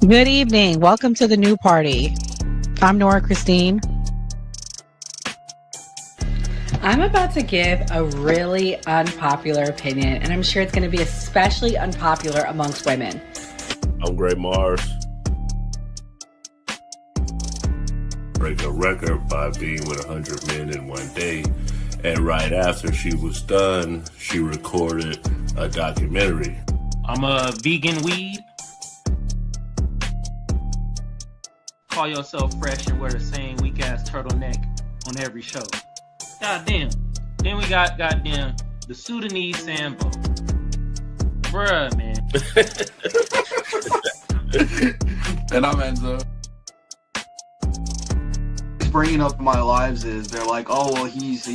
Good evening. Welcome to the new party. I'm Nora Christine. I'm about to give a really unpopular opinion, and I'm sure it's going to be especially unpopular amongst women. I'm Gray Mars. Break a record by being with 100 men in one day. And right after she was done, she recorded a documentary. I'm a vegan weed. Call yourself fresh and wear the same weak ass turtleneck on every show. Goddamn. Then we got goddamn the Sudanese Sambo. Bruh, man. And I'm Enzo. Bringing up in my lives is they're like, oh well, he's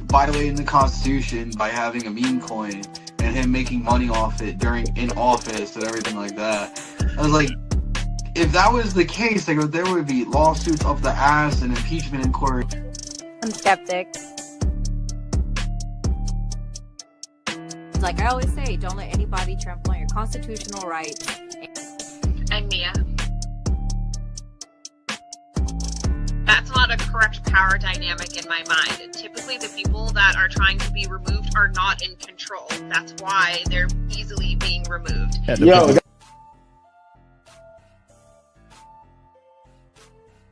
violating the Constitution by having a meme coin and him making money off it in office and everything like that. I was like, if that was the case, like there would be lawsuits up the ass and impeachment in court. I'm skeptic. Like I always say, don't let anybody trample on your constitutional rights. I'm Mia. That's not a correct power dynamic in my mind. Typically, the people that are trying to be removed are not in control. That's why they're easily being removed.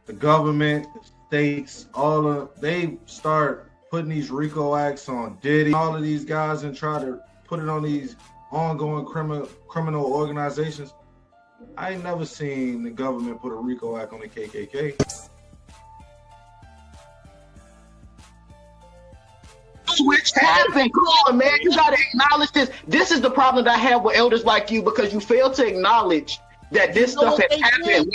The government, states, they start putting these RICO acts on Diddy, all of these guys, and try to put it on these ongoing criminal organizations. I ain't never seen the government put a RICO act on the KKK. Switch happened. Come on, man. You got to acknowledge this. This is the problem that I have with elders like you, because you fail to acknowledge that this stuff has happened.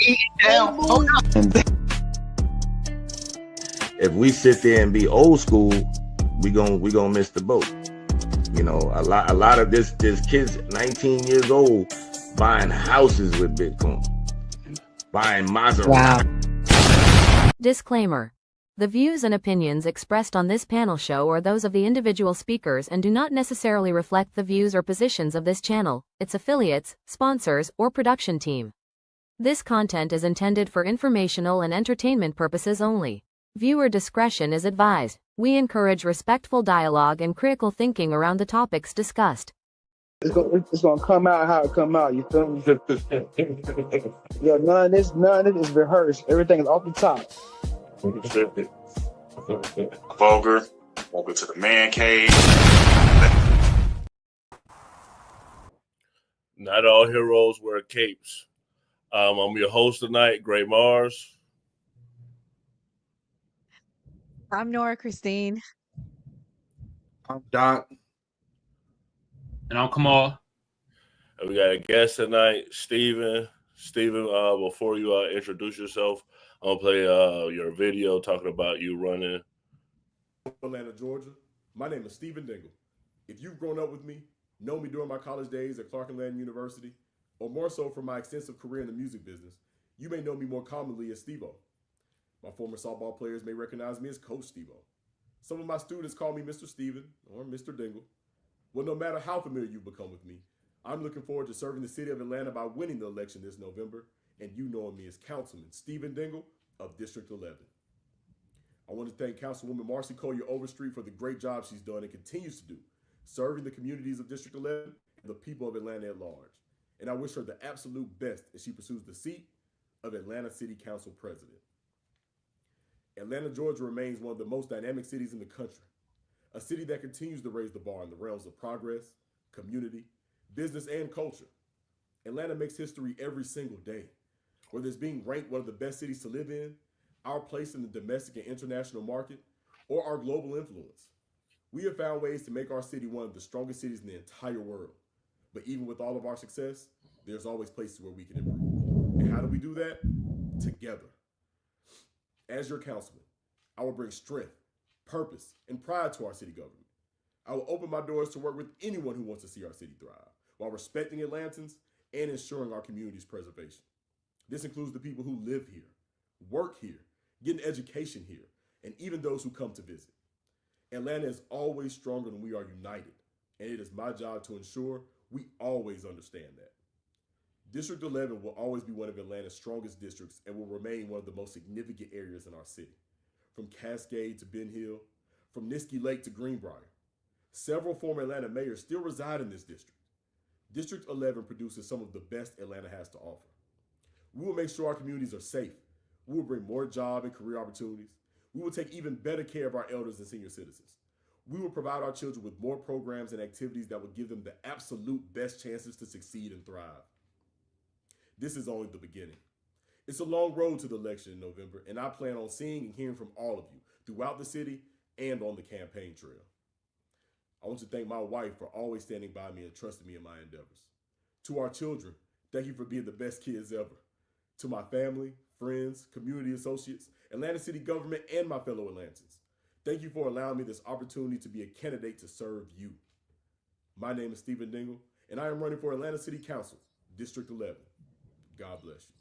If we sit there and be old school, we gonna miss the boat. You know, a lot of this kids 19 years old buying houses with Bitcoin, buying Maserati. Wow. Disclaimer. The views and opinions expressed on this panel show are those of the individual speakers and do not necessarily reflect the views or positions of this channel, its affiliates, sponsors, or production team. This content is intended for informational and entertainment purposes only. Viewer discretion is advised. We encourage respectful dialogue and critical thinking around the topics discussed. It's gonna come out how it come out. You feel me? Yo, none of this is rehearsed. Everything is off the top. Vulgar. Welcome to the man cave. Not all heroes wear capes. I'm your host tonight, Gray Mars. I'm Nora Christine. I'm Doc. And I'm Kamal. And we got a guest tonight, Steven. Steven, before you introduce yourself, I'm going to play your video talking about you running. Atlanta, Georgia. My name is Steven Dingle. If you've grown up with me, know me during my college days at Clark Atlanta University, or more so from my extensive career in the music business, you may know me more commonly as Steve-O. My former softball players may recognize me as Coach Steve-O. Some of my students call me Mr. Steven or Mr. Dingle. Well, no matter how familiar you've become with me, I'm looking forward to serving the city of Atlanta by winning the election this November, and you knowing me as Councilman Steven Dingle of District 11. I want to thank Councilwoman Marcy Collier Overstreet for the great job she's done and continues to do, serving the communities of District 11 and the people of Atlanta at large. And I wish her the absolute best as she pursues the seat of Atlanta City Council President. Atlanta, Georgia remains one of the most dynamic cities in the country, a city that continues to raise the bar in the realms of progress, community, business, and culture. Atlanta makes history every single day, whether it's being ranked one of the best cities to live in, our place in the domestic and international market, or our global influence. We have found ways to make our city one of the strongest cities in the entire world. But even with all of our success, there's always places where we can improve. And how do we do that? Together. As your councilman, I will bring strength, purpose, and pride to our city government. I will open my doors to work with anyone who wants to see our city thrive, while respecting Atlantans and ensuring our community's preservation. This includes the people who live here, work here, get an education here, and even those who come to visit. Atlanta is always stronger when we are united, and it is my job to ensure we always understand that. District 11 will always be one of Atlanta's strongest districts and will remain one of the most significant areas in our city. From Cascade to Ben Hill, from Niskey Lake to Greenbrier, several former Atlanta mayors still reside in this district. District 11 produces some of the best Atlanta has to offer. We will make sure our communities are safe. We will bring more job and career opportunities. We will take even better care of our elders and senior citizens. We will provide our children with more programs and activities that will give them the absolute best chances to succeed and thrive. This is only the beginning. It's a long road to the election in November, and I plan on seeing and hearing from all of you throughout the city and on the campaign trail. I want to thank my wife for always standing by me and trusting me in my endeavors. To our children, thank you for being the best kids ever. To my family, friends, community associates, Atlanta City government, and my fellow Atlantans, thank you for allowing me this opportunity to be a candidate to serve you. My name is Stephen Dingle, and I am running for Atlanta City Council, District 11. God bless you.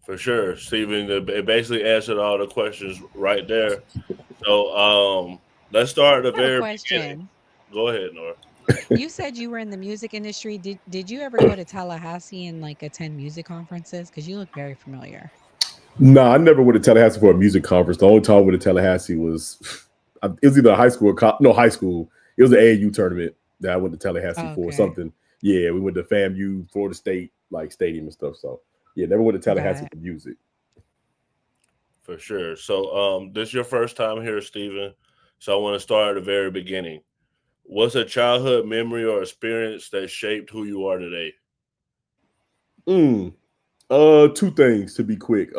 For sure, Stephen. It basically answered all the questions right there. So let's start at the very beginning. Go ahead, Nora. You said you were in the music industry. Did you ever go to Tallahassee and like attend music conferences? Because you look very familiar. No, I never went to Tallahassee for a music conference. The only time I went to Tallahassee was it was either high school or high school. It was an AAU tournament that I went to Tallahassee for something. Yeah, we went to FAMU, Florida State, like stadium and stuff. So yeah, never went to Tallahassee for music. For sure. So this is your first time here, Stephen. So I want to start at the very beginning. What's a childhood memory or experience that shaped who you are today? Two things to be quick.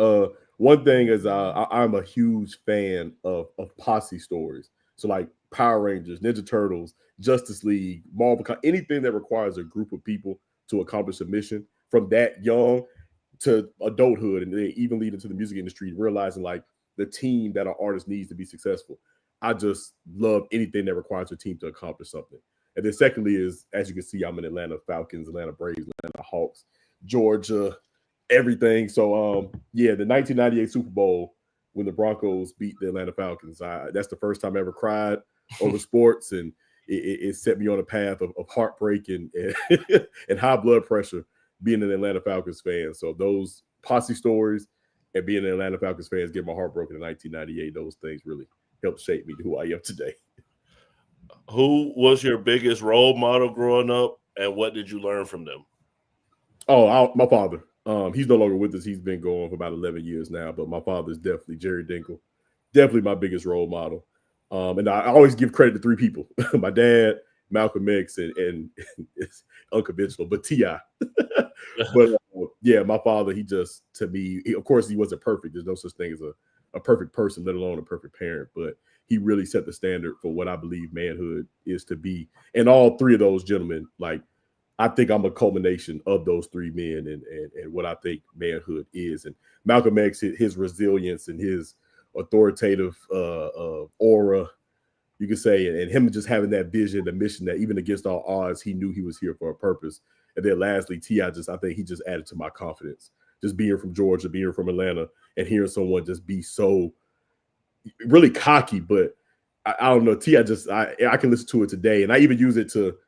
One thing is I'm a huge fan of posse stories. So like Power Rangers, Ninja Turtles, Justice League, Marvel, anything that requires a group of people to accomplish a mission from that young to adulthood, and they even lead into the music industry, realizing like the team that an artist needs to be successful. I just love anything that requires a team to accomplish something. And then secondly is, as you can see, I'm in Atlanta Falcons, Atlanta Braves, Atlanta Hawks, Georgia, everything. So yeah, the 1998 Super Bowl when the Broncos beat the Atlanta Falcons, that's the first time I ever cried over sports, and it set me on a path of heartbreak and high blood pressure being an Atlanta Falcons fan. So those posse stories and being an Atlanta Falcons fan, getting my heart broken in 1998, those things really helped shape me to who I am today. Who was your biggest role model growing up, and what did you learn from them? Oh, my father. He's no longer with us. He's been gone for about 11 years now, but my father is definitely Jerry Dinkle, definitely my biggest role model. And I always give credit to three people: my dad, Malcolm X, and it's unconventional, but T.I. But yeah, my father, he just, to me, of course, he wasn't perfect. There's no such thing as a perfect person, let alone a perfect parent, but he really set the standard for what I believe manhood is to be. And all three of those gentlemen, like, I think I'm a culmination of those three men and what I think manhood is. And Malcolm X, his resilience and his authoritative aura, you could say, and him just having that vision, the mission that even against all odds, he knew he was here for a purpose. And then lastly, T.I., I think he just added to my confidence. Just being from Georgia, being from Atlanta, and hearing someone just be so really cocky, but I don't know, T.I. I can listen to it today, and I even use it to,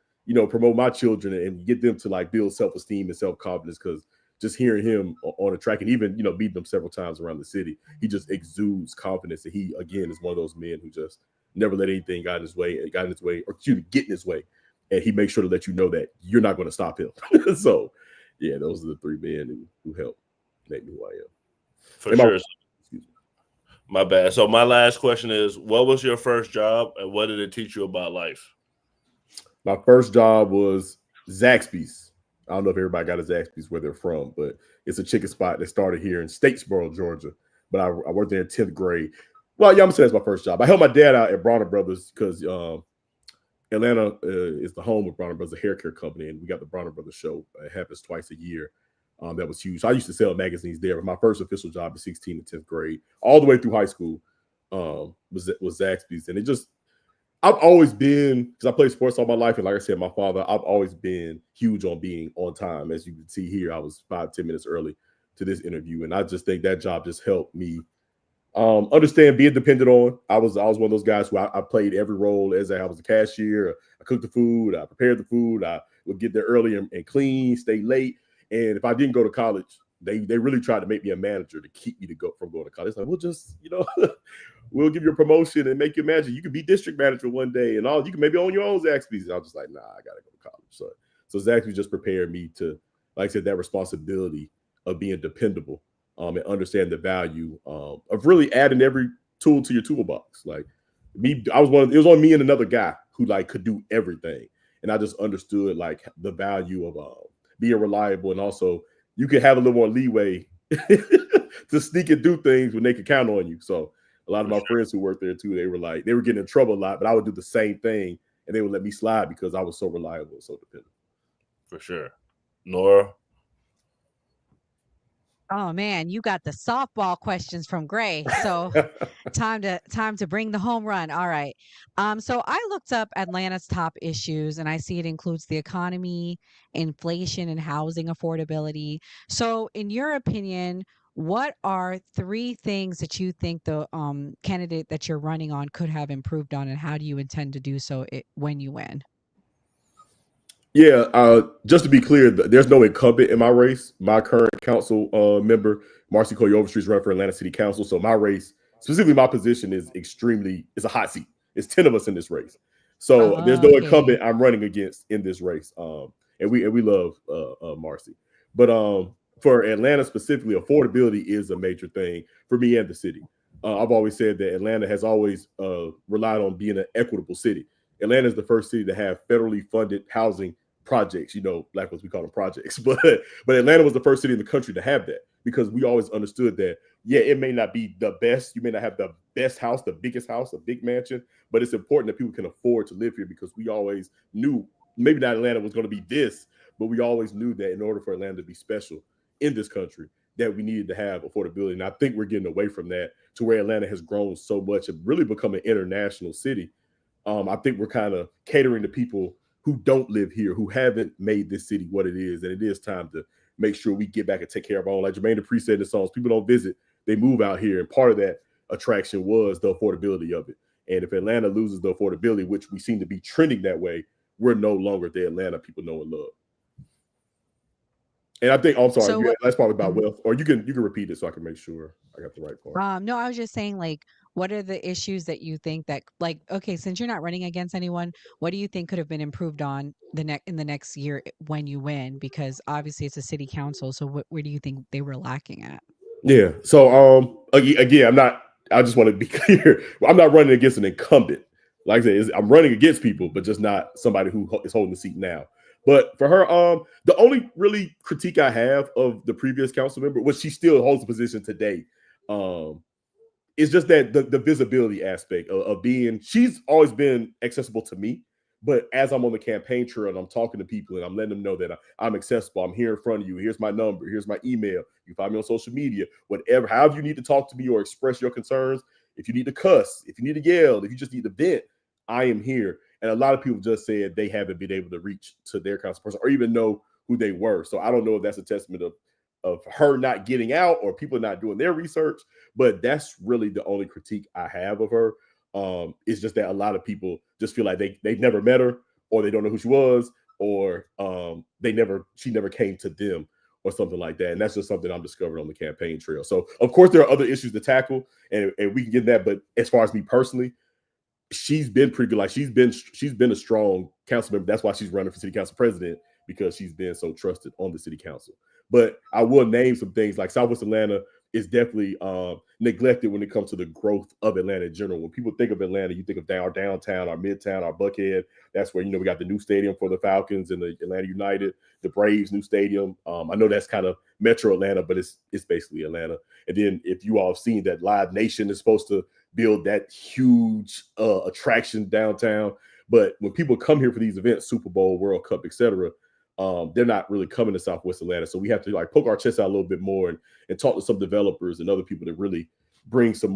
promote my children and get them to like build self-esteem and self-confidence, because just hearing him on a track and even, beating them several times around the city, he just exudes confidence. And he, again, is one of those men who just never let anything get in his way, get in his way. And he makes sure to let you know that you're not going to stop him. So, yeah, those are the three men who helped make me who I am. For sure. My bad. So my last question is, what was your first job and what did it teach you about life? My first job was Zaxby's. I don't know if everybody got a Zaxby's where they're from, but it's a chicken spot that started here in Statesboro, Georgia. But I worked there in 10th grade. Well, yeah, I'm going to say that's my first job. I helped my dad out at Bronner Brothers because Atlanta is the home of Bronner Brothers, a hair care company, and we got the Bronner Brothers show. It happens twice a year. That was huge. So I used to sell magazines there. But my first official job at 16 and 10th grade, all the way through high school, was Zaxby's. And I've always been, because I played sports all my life, and like I said, my father, I've always been huge on being on time. As you can see here, I was 5-10 minutes early to this interview, and I just think that job just helped me understand being dependent on. I was one of those guys who I played every role. As I was a cashier, I cooked the food, I prepared the food, I would get there early and clean, stay late. And if I didn't go to college, they really tried to make me a manager to keep me from going to college. It's like, we'll just, we'll give you a promotion and make you a manager. You could be district manager one day and all. You can maybe own your own Zaxby's. And I was just like, nah, I gotta go to college. So Zaxby's just prepared me to, like I said, that responsibility of being dependable and understand the value of really adding every tool to your toolbox. Like me, it was only me and another guy who like could do everything, and I just understood like the value of being reliable, and also you could have a little more leeway to sneak and do things when they could count on you. So a lot of my friends who worked there too, they were getting in trouble a lot, but I would do the same thing and they would let me slide because I was so reliable and so dependable. For sure. Nora? Oh man, you got the softball questions from Gray. So time to bring the home run. All right. So I looked up Atlanta's top issues and I see it includes the economy, inflation, and housing affordability. So in your opinion, what are 3 things that you think the candidate that you're running on could have improved on, and how do you intend to do so when you win? Yeah, just to be clear, there's no incumbent in my race. My current council member, Marcy Coy Overstreet's running for Atlanta City Council. So my race, specifically my position, is it's a hot seat. It's 10 of us in this race. So there's no incumbent I'm running against in this race. And we love Marcy. But for Atlanta specifically, affordability is a major thing for me and the city. I've always said that Atlanta has always relied on being an equitable city. Atlanta is the first city to have federally funded housing projects. Black ones, we call them projects, but Atlanta was the first city in the country to have that, because we always understood that, yeah, it may not be the best. You may not have the best house, the biggest house, a big mansion, but it's important that people can afford to live here, because we always knew, maybe not Atlanta was going to be this, but we always knew that in order for Atlanta to be special in this country, that we needed to have affordability. And I think we're getting away from that to where Atlanta has grown so much and really become an international city. I think we're kind of catering to people who don't live here, who haven't made this city what it is. And it is time to make sure we get back and take care of our own. Like Jermaine Dupri said in the songs, people don't visit, they move out here. And part of that attraction was the affordability of it. And if Atlanta loses the affordability, which we seem to be trending that way, we're no longer the Atlanta people know and love. And I think, I'm sorry, that's probably about wealth, or you can repeat it so I can make sure I got the right part. No, I was just saying, like, what are the issues that you think that, like, okay, since you're not running against anyone, what do you think could have been improved on in the next year when you win? Because obviously it's a city council, so where do you think they were lacking at? Yeah. So again, I just want to be clear. I'm not running against an incumbent. Like I said, I'm running against people, but just not somebody who is holding the seat now. But for her, the only really critique I have of the previous council member, which she still holds the position today, is just that the visibility aspect of being, she's always been accessible to me. But as I'm on the campaign trail and I'm talking to people and I'm letting them know that I'm accessible, I'm here in front of you, here's my number, here's my email, you can find me on social media, whatever, however you need to talk to me or express your concerns. If you need to cuss, if you need to yell, if you just need to vent, I am here. And a lot of people just said they haven't been able to reach to their council person or even know who they were. So I don't know if that's a testament of her not getting out or people not doing their research, but that's really the only critique I have of her. It's just that a lot of people just feel like they've never met her, or they don't know who she was, or she never came to them or something like that. And that's just something I'm discovering on the campaign trail. So of course there are other issues to tackle and we can get that. But as far as me personally, she's been pretty good. Like she's been a strong council member. That's why she's running for city council president, because she's been so trusted on the city council. But I will name some things like Southwest Atlanta is definitely neglected when it comes to the growth of Atlanta in general. When people think of Atlanta, you think of our downtown, our midtown, our Buckhead. That's where, we got the new stadium for the Falcons and the Atlanta United, the Braves new stadium. I know that's kind of Metro Atlanta, but it's basically Atlanta. And then if you all have seen that Live Nation is supposed to build that huge attraction downtown. But when people come here for these events, Super Bowl, World Cup, etc., they're not really coming to Southwest Atlanta. So we have to poke our chest out a little bit more and talk to some developers and other people that really bring some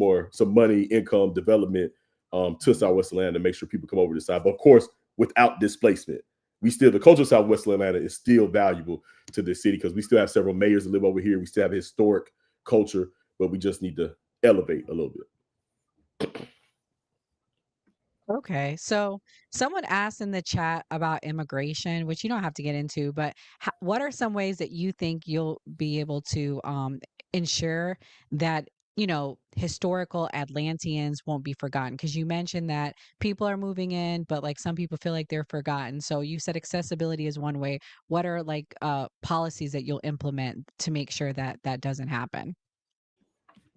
money, income, development to Southwest Atlanta to make sure people come over to the side. But of course, without displacement, the culture of Southwest Atlanta is still valuable to the city, because we still have several mayors that live over here. We still have a historic culture, but we just need to elevate a little bit. Okay. So someone asked in the chat about immigration, which you don't have to get into, but what are some ways that you think you'll be able to ensure that, historical Atlanteans won't be forgotten? Because you mentioned that people are moving in, but like some people feel like they're forgotten. So you said accessibility is one way. What are like policies that you'll implement to make sure that that doesn't happen?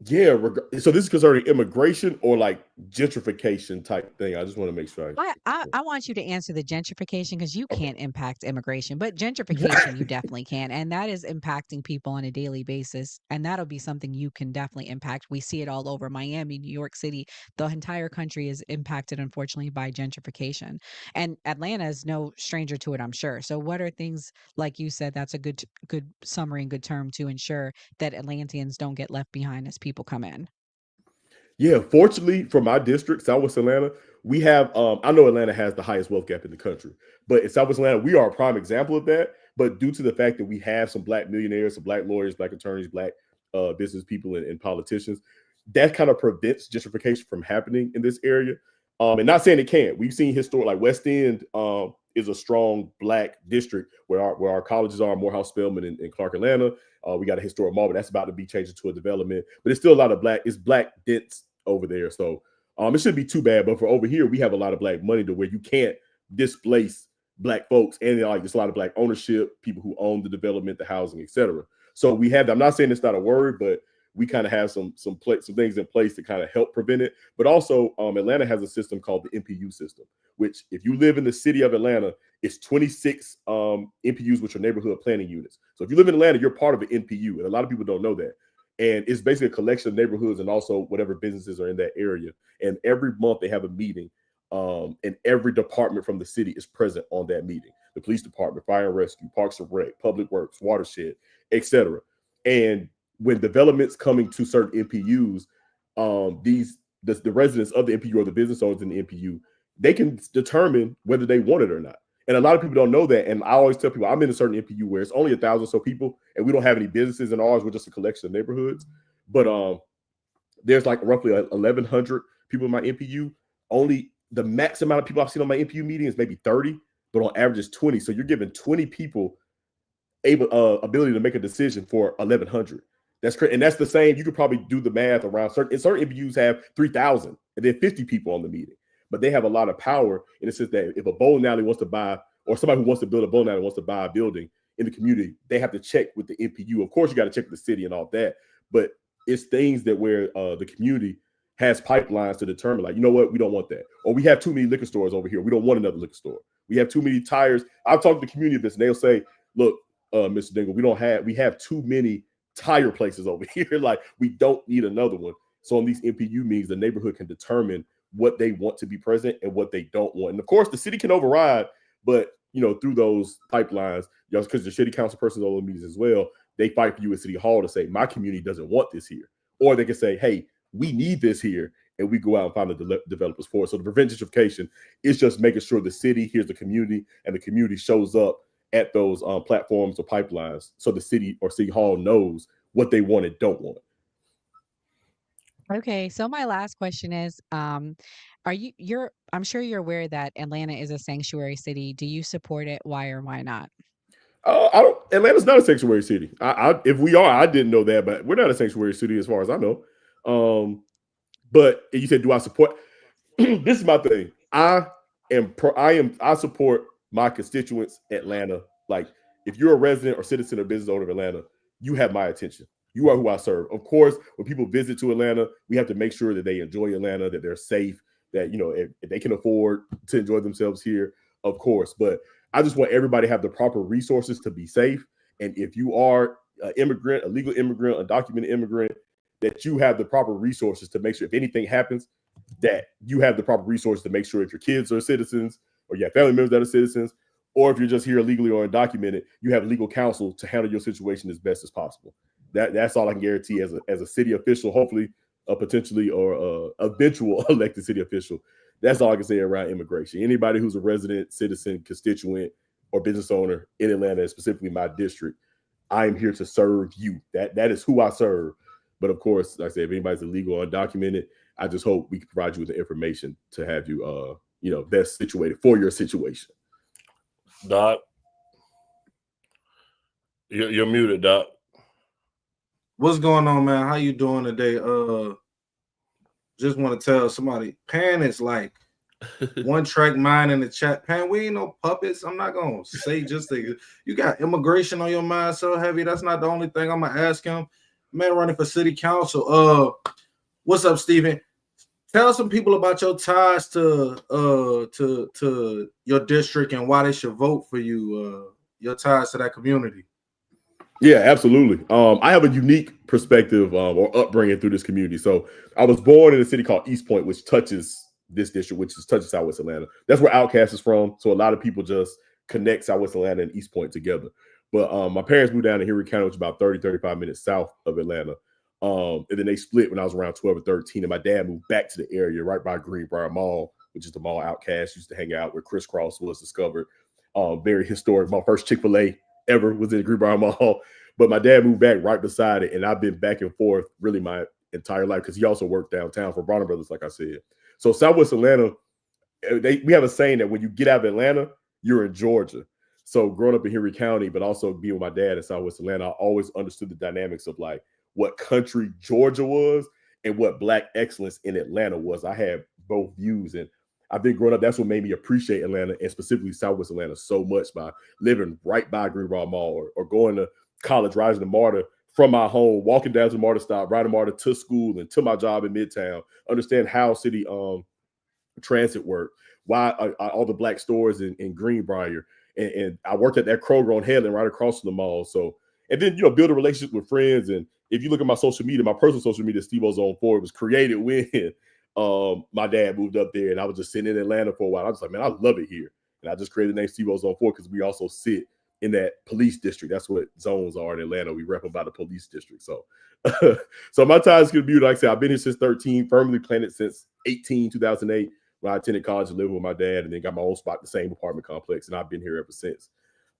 Yeah, so this is concerning immigration or like gentrification type thing. I just want to make sure I want you to answer the gentrification because you can't impact immigration, but gentrification you definitely can. And that is impacting people on a daily basis. And that'll be something you can definitely impact. We see it all over Miami, New York City. The entire country is impacted, unfortunately, by gentrification. And Atlanta is no stranger to it, I'm sure. So what are things, like you said, that's a good summary and good term to ensure that Atlanteans don't get left behind as people come in? Yeah, fortunately for my district, Southwest Atlanta, we have I know Atlanta has the highest wealth gap in the country, but in Southwest Atlanta, we are a prime example of that. But due to the fact that we have some black millionaires, some black lawyers, black attorneys, black business people, and politicians, that kind of prevents gentrification from happening in this area. And not saying it can't. We've seen historic, like West End is a strong black district where our colleges are, Morehouse, Spelman, and Clark Atlanta. We got a historic mall, but that's about to be changed into a development. But it's still a lot of it's black dense over there. So it shouldn't be too bad. But for over here, we have a lot of black money to where you can't displace black folks. And like there's a lot of black ownership, people who own the development, the housing, etc. So we have, I'm not saying it's not a word, but we kind of have some things in place to kind of help prevent it. But also Atlanta has a system called the MPU system, which if you live in the city of Atlanta, it's 26 MPUs, which are neighborhood planning units. So if you live in Atlanta, you're part of an MPU. And a lot of people don't know that. And it's basically a collection of neighborhoods and also whatever businesses are in that area. And every month they have a meeting, and every department from the city is present on that meeting. The police department, fire and rescue, parks and rec, public works, watershed, etc. And when developments coming to certain MPUs, the residents of the MPU or the business owners in the MPU, they can determine whether they want it or not. And a lot of people don't know that. And I always tell people, I'm in a certain MPU where it's only 1,000 or so people, and we don't have any businesses in ours. We're just a collection of neighborhoods. But there's like roughly 1,100 people in my MPU. Only the max amount of people I've seen on my MPU meeting is maybe 30, but on average it's 20. So you're giving 20 people ability to make a decision for 1,100. That's crazy. And that's the same. You could probably do the math around certain MPUs have 3,000 and then 50 people on the meeting. But they have a lot of power in the sense that if a bowling alley wants to buy, or somebody who wants to build a bowling alley wants to buy a building in the community, they have to check with the MPU. Of course, you got to check with the city and all that. But it's things that where the community has pipelines to determine, like, you know what, we don't want that. Or we have too many liquor stores over here. We don't want another liquor store. We have too many tires. I've talked to the community of this, and they'll say, look, Mr. Dingle, we have too many tire places over here. Like, we don't need another one. So in these MPU meetings, the neighborhood can determine what they want to be present and what they don't want. And of course, the city can override, but through those pipelines, because the city council persons on those meetings as well, they fight for you at City Hall to say, my community doesn't want this here. Or they can say, hey, we need this here, and we go out and find the developers for it. So the prevent gentrification is just making sure the city hears the community, and the community shows up at those platforms or pipelines, so the city or City Hall knows what they want and don't want. Okay, so my last question is, I'm sure you're aware that Atlanta is a sanctuary city. Do you support it? Why or why not? Atlanta's not a sanctuary city. If we are, I didn't know that, but we're not a sanctuary city as far as I know. But you said, do I support? This is my thing. I support my constituents, Atlanta. Like, if you're a resident or citizen or business owner of Atlanta, you have my attention. You are who I serve. Of course, when people visit to Atlanta, we have to make sure that they enjoy Atlanta, that they're safe, that if they can afford to enjoy themselves here, of course. But I just want everybody to have the proper resources to be safe. And if you are an immigrant, a legal immigrant, undocumented immigrant, that you have the proper resources to make sure if anything happens, that you have the proper resources to make sure if your kids are citizens or you have family members that are citizens, or if you're just here illegally or undocumented, you have legal counsel to handle your situation as best as possible. That's all I can guarantee as a city official, hopefully potentially or eventual elected city official. That's all I can say around immigration. Anybody who's a resident, citizen, constituent, or business owner in Atlanta, specifically my district, I am here to serve you. That is who I serve. But of course, like I said, if anybody's illegal or undocumented, I just hope we can provide you with the information to have you best situated for your situation. Doc, you're muted, Doc. What's going on, man? How you doing today? Just want to tell somebody, Pan is like one track mind in the chat. Pan, we ain't no puppets. I'm not gonna say just that you got immigration on your mind so heavy. That's not the only thing I'm gonna ask him. Man, running for city council. What's up, Steven? Tell some people about your ties to your district and why they should vote for you. Your ties to that community. Yeah, absolutely. I have a unique perspective or upbringing through this community. So I was born in a city called East Point, which touches this district, which touches Southwest Atlanta. That's where Outkast is from. So a lot of people just connect Southwest Atlanta and East Point together. But my parents moved down to Henry County, which is about 35 minutes south of Atlanta. And then they split when I was around 12 or 13. And my dad moved back to the area right by Greenbrier Mall, which is the mall Outkast used to hang out, where Crisscross was discovered. Very historic. My first Chick-fil-A ever was in Greenbrier Mall. But my dad moved back right beside it, and I've been back and forth really my entire life because he also worked downtown for Bronner Brothers, like I said. So Southwest Atlanta, we have a saying that when you get out of Atlanta, you're in Georgia. So growing up in Henry County, but also being with my dad in Southwest Atlanta, I always understood the dynamics of like what country Georgia was and what Black excellence in Atlanta was. I had both views, and I think growing up, that's what made me appreciate Atlanta and specifically Southwest Atlanta so much by living right by Greenbrier Mall or going to college, riding the MARTA from my home, walking down to the MARTA stop, riding MARTA to school and to my job in Midtown, understand how city transit worked, why all the Black stores in Greenbrier. And I worked at that Kroger on Headland right across from the mall. So, and then, build a relationship with friends. And if you look at my social media, my personal social media, Steve Ozone 4, was created when my dad moved up there and I was just sitting in Atlanta for a while. I was like, man, I love it here. And I just created the name Steve Ozone 4 because we also sit in that police district. That's what zones are in Atlanta. We rep about the police district. So, so my ties to the community, like I said, I've been here since 13, firmly planted since 2008, when I attended college and lived with my dad, and then got my own spot in the same apartment complex. And I've been here ever since.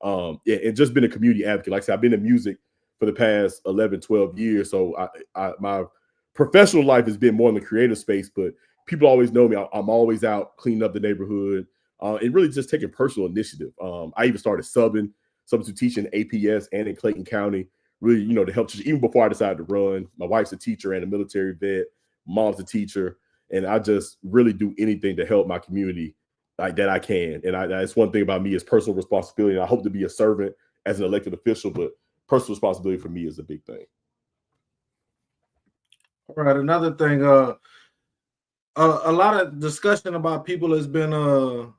And just been a community advocate. Like I said, I've been in music for the past 11, 12 years. So my professional life has been more in the creative space, but people always know me. I'm always out cleaning up the neighborhood and really just taking personal initiative. I even started substitute teaching APS and in Clayton County, really, to help even before I decided to run. My wife's a teacher and a military vet. Mom's a teacher. And I just really do anything to help my community like that I can. And that's one thing about me is personal responsibility. I hope to be a servant as an elected official, but personal responsibility for me is a big thing. All right. Another thing, a lot of discussion about people has been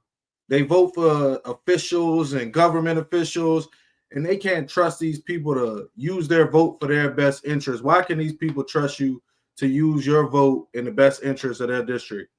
they vote for officials and government officials, and they can't trust these people to use their vote for their best interest. Why can these people trust you to use your vote in the best interest of their district?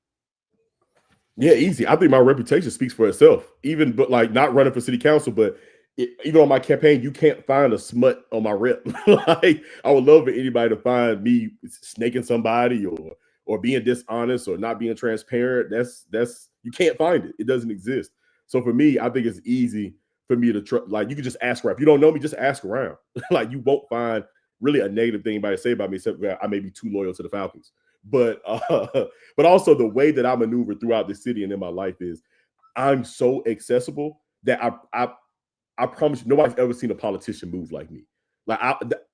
Yeah, easy. I think my reputation speaks for itself. Even, but like not running for city council, but even on my campaign, you can't find a smut on my rep. Like I would love for anybody to find me snaking somebody or being dishonest or not being transparent. That's you can't find it. It doesn't exist. So for me, I think it's easy for me to like you can just ask around. If you don't know me, just ask around. Like you won't find really a negative thing anybody say about me, except that I may be too loyal to the Falcons. But also the way that I maneuver throughout the city and in my life is I'm so accessible that I promise you, nobody's ever seen a politician move like me. Like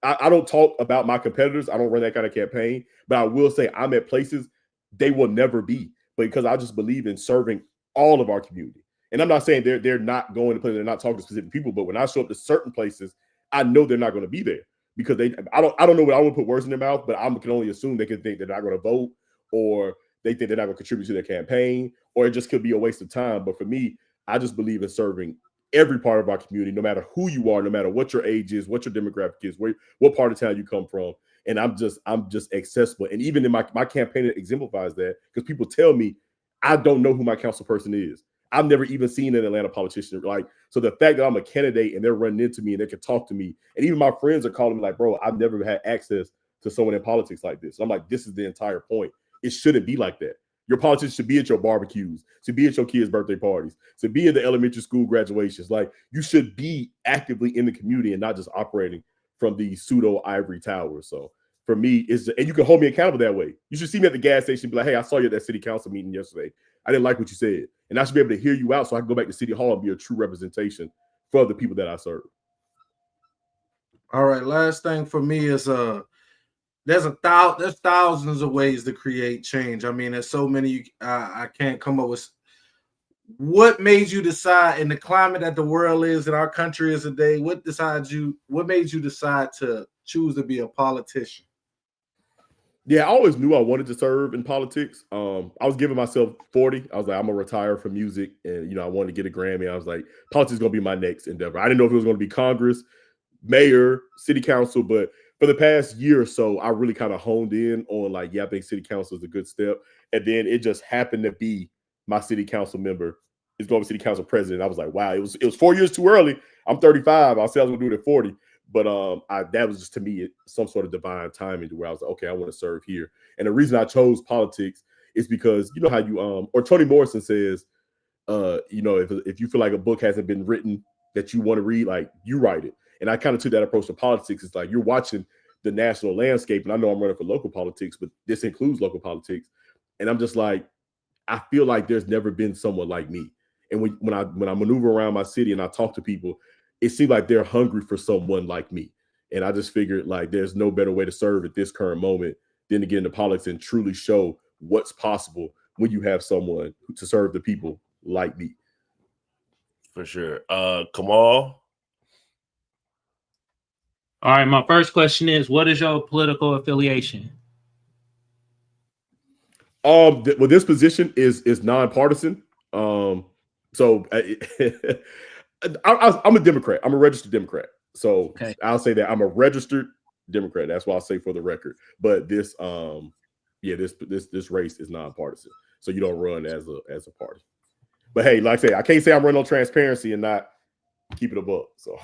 I don't talk about my competitors. I don't run that kind of campaign, but I will say I'm at places they will never be, because I just believe in serving all of our community. And I'm not saying they're not going to places, they're not talking to specific people, but when I show up to certain places, I know they're not going to be there because I don't know what I would put words in their mouth, but I can only assume they can think they're not going to vote, or they think they're not going to contribute to their campaign, or it just could be a waste of time. But for me, I just believe in serving every part of our community, no matter who you are, no matter what your age is, what your demographic is, what part of town you come from. And I'm just accessible. And even in my campaign, it exemplifies that, because people tell me I don't know who my council person is. I've never even seen an Atlanta politician. Like, so the fact that I'm a candidate and they're running into me and they can talk to me, and even my friends are calling me like, bro, I've never had access to someone in politics like this. I'm like, this is the entire point. It shouldn't be like that. Your politicians should be at your barbecues, should be at your kids' birthday parties, should be at the elementary school graduations. Like, you should be actively in the community and not just operating from the pseudo ivory tower. So for me, and you can hold me accountable that way. You should see me at the gas station and be like, hey, I saw you at that city council meeting yesterday. I didn't like what you said. And I should be able to hear you out so I can go back to City Hall and be a true representation for the people that I serve. All right, last thing for me is there's thousands of ways to create change. I mean, there's so many I can't come up with. What made you decide in the climate that the world is and our country is today? What made you decide to choose to be a politician? Yeah, I always knew I wanted to serve in politics. I was giving myself 40. I was like, I'm gonna retire from music, and I wanted to get a Grammy. I was like, politics is gonna be my next endeavor. I didn't know if it was gonna be Congress, mayor, city council, but for the past year or so, I really kind of honed in on like, I think city council is a good step. And then it just happened to be my city council member is going to be city council president. I was like, wow, it was 4 years too early. I'm 35. I said I was gonna do it at 40. But that was just, to me, some sort of divine timing to where I was like, okay, I want to serve here. And the reason I chose politics is because you know how you or Toni Morrison says, if you feel like a book hasn't been written that you want to read, like, you write it. And I kind of took that approach to politics. It's like you're watching the national landscape, and I know I'm running for local politics, but this includes local politics. And I'm just like, I feel like there's never been someone like me. And when I maneuver around my city and I talk to people, it seems like they're hungry for someone like me. And I just figured like there's no better way to serve at this current moment than to get into politics and truly show what's possible when you have someone to serve the people like me. For sure. Kamal? All right, my first question is, what is your political affiliation? Well, this position is nonpartisan. So I'm a Democrat. I'm a registered Democrat. So okay. I'll say that I'm a registered Democrat. That's why I'll say for the record. But this race is nonpartisan. So you don't run as a party. But hey, like I say, I can't say I'm running on transparency and not keep it above. So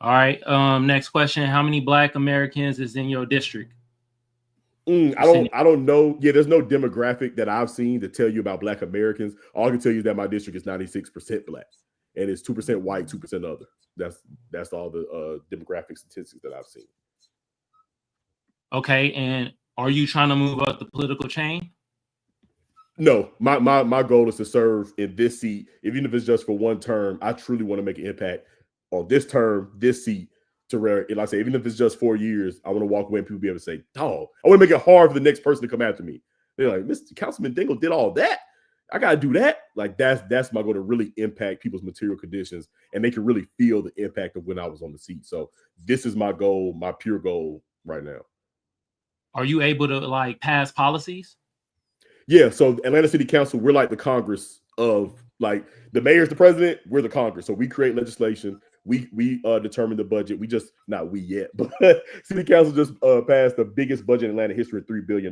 all right. Next question. How many Black Americans is in your district? I don't know. Yeah, there's no demographic that I've seen to tell you about Black Americans. All I can tell you is that my district is 96% Black, and it's 2% white, 2% other. That's all the demographic statistics that I've seen. Okay, and are you trying to move up the political chain? No, my goal is to serve in this seat, even if it's just for one term. I truly want to make an impact on this term, this seat. To where, like I say, even if it's just 4 years, I want to walk away and people be able to say, dog, I want to make it hard for the next person to come after me. They're like, Mr. Councilman Dingle did all that. I got to do that. Like, that's my goal, to really impact people's material conditions, and they can really feel the impact of when I was on the seat. So this is my goal, my pure goal right now. Are you able to like pass policies? Yeah. So Atlanta City Council, we're like the Congress of, like, the mayor's the president, we're the Congress. So we create legislation. We determine the budget. Not we yet, but City Council just passed the biggest budget in Atlanta history of $3 billion.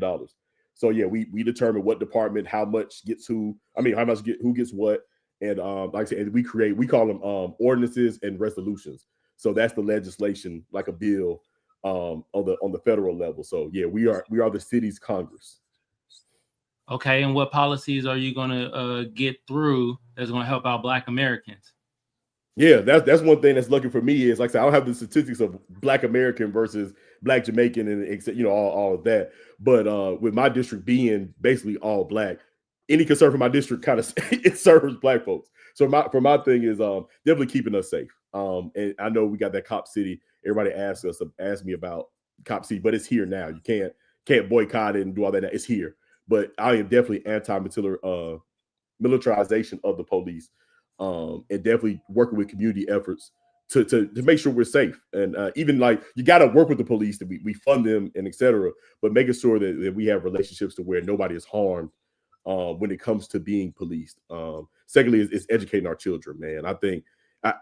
So yeah, we determine what department, how much gets who. I mean, who gets what, and like I said, we call them ordinances and resolutions. So that's the legislation, like a bill, on the federal level. So yeah, we are the city's Congress. Okay, and what policies are you going to get through that's going to help out Black Americans? Yeah, that's one thing that's lucky for me is, like I said, I don't have the statistics of Black American versus Black Jamaican and all of that. But with my district being basically all Black, any concern for my district kind of it serves Black folks. So my thing is definitely keeping us safe. And I know we got that Cop City. Everybody asks me about Cop City, but it's here now. You can't boycott it and do all that. It's here. But I am definitely militarization of the police. And definitely working with community efforts to make sure we're safe. And even like, you got to work with the police, that we fund them and etc. But making sure that we have relationships to where nobody is harmed when it comes to being policed. Secondly, is educating our children, man. I think, and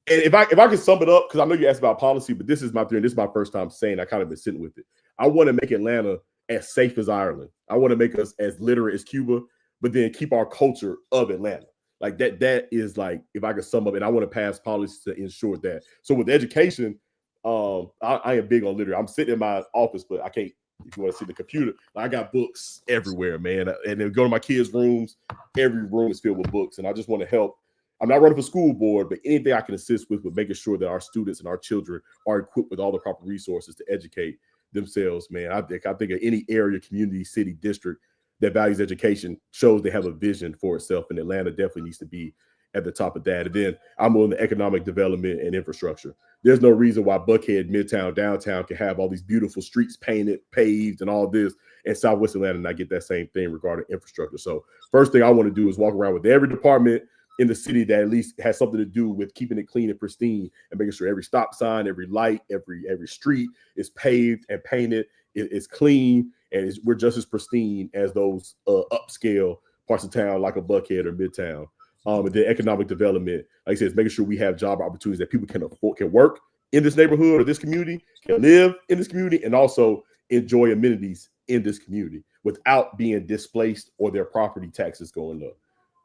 if I can sum it up, because I know you asked about policy, but this is my theory. This is my first time saying, I kind of been sitting with it. I want to make Atlanta as safe as Ireland. I want to make us as literate as Cuba, but then keep our culture of Atlanta. Like that is like, if I could sum up, and I want to pass policies to ensure that. So with education, I am big on literacy. I'm sitting in my office, but I can't, if you want to see the computer, I got books everywhere, man. And then go to my kids' rooms, every room is filled with books. And I just want to help. I'm not running for school board, but anything I can assist with making sure that our students and our children are equipped with all the proper resources to educate themselves, man. I think of any area, community, city, district that values education shows they have a vision for itself, and Atlanta definitely needs to be at the top of that. And then I'm on the economic development and infrastructure. There's no reason why Buckhead, Midtown, downtown can have all these beautiful streets painted, paved, and all this, and Southwest Atlanta not get that same thing regarding infrastructure. So first thing I want to do is walk around with every department in the city that at least has something to do with keeping it clean and pristine, and making sure every stop sign, every light, every street is paved and painted, it's clean, and we're just as pristine as those upscale parts of town like a Buckhead or Midtown. And then economic development, like I said, is making sure we have job opportunities that people can afford, can work in this neighborhood or this community, can live in this community, and also enjoy amenities in this community without being displaced or their property taxes going up.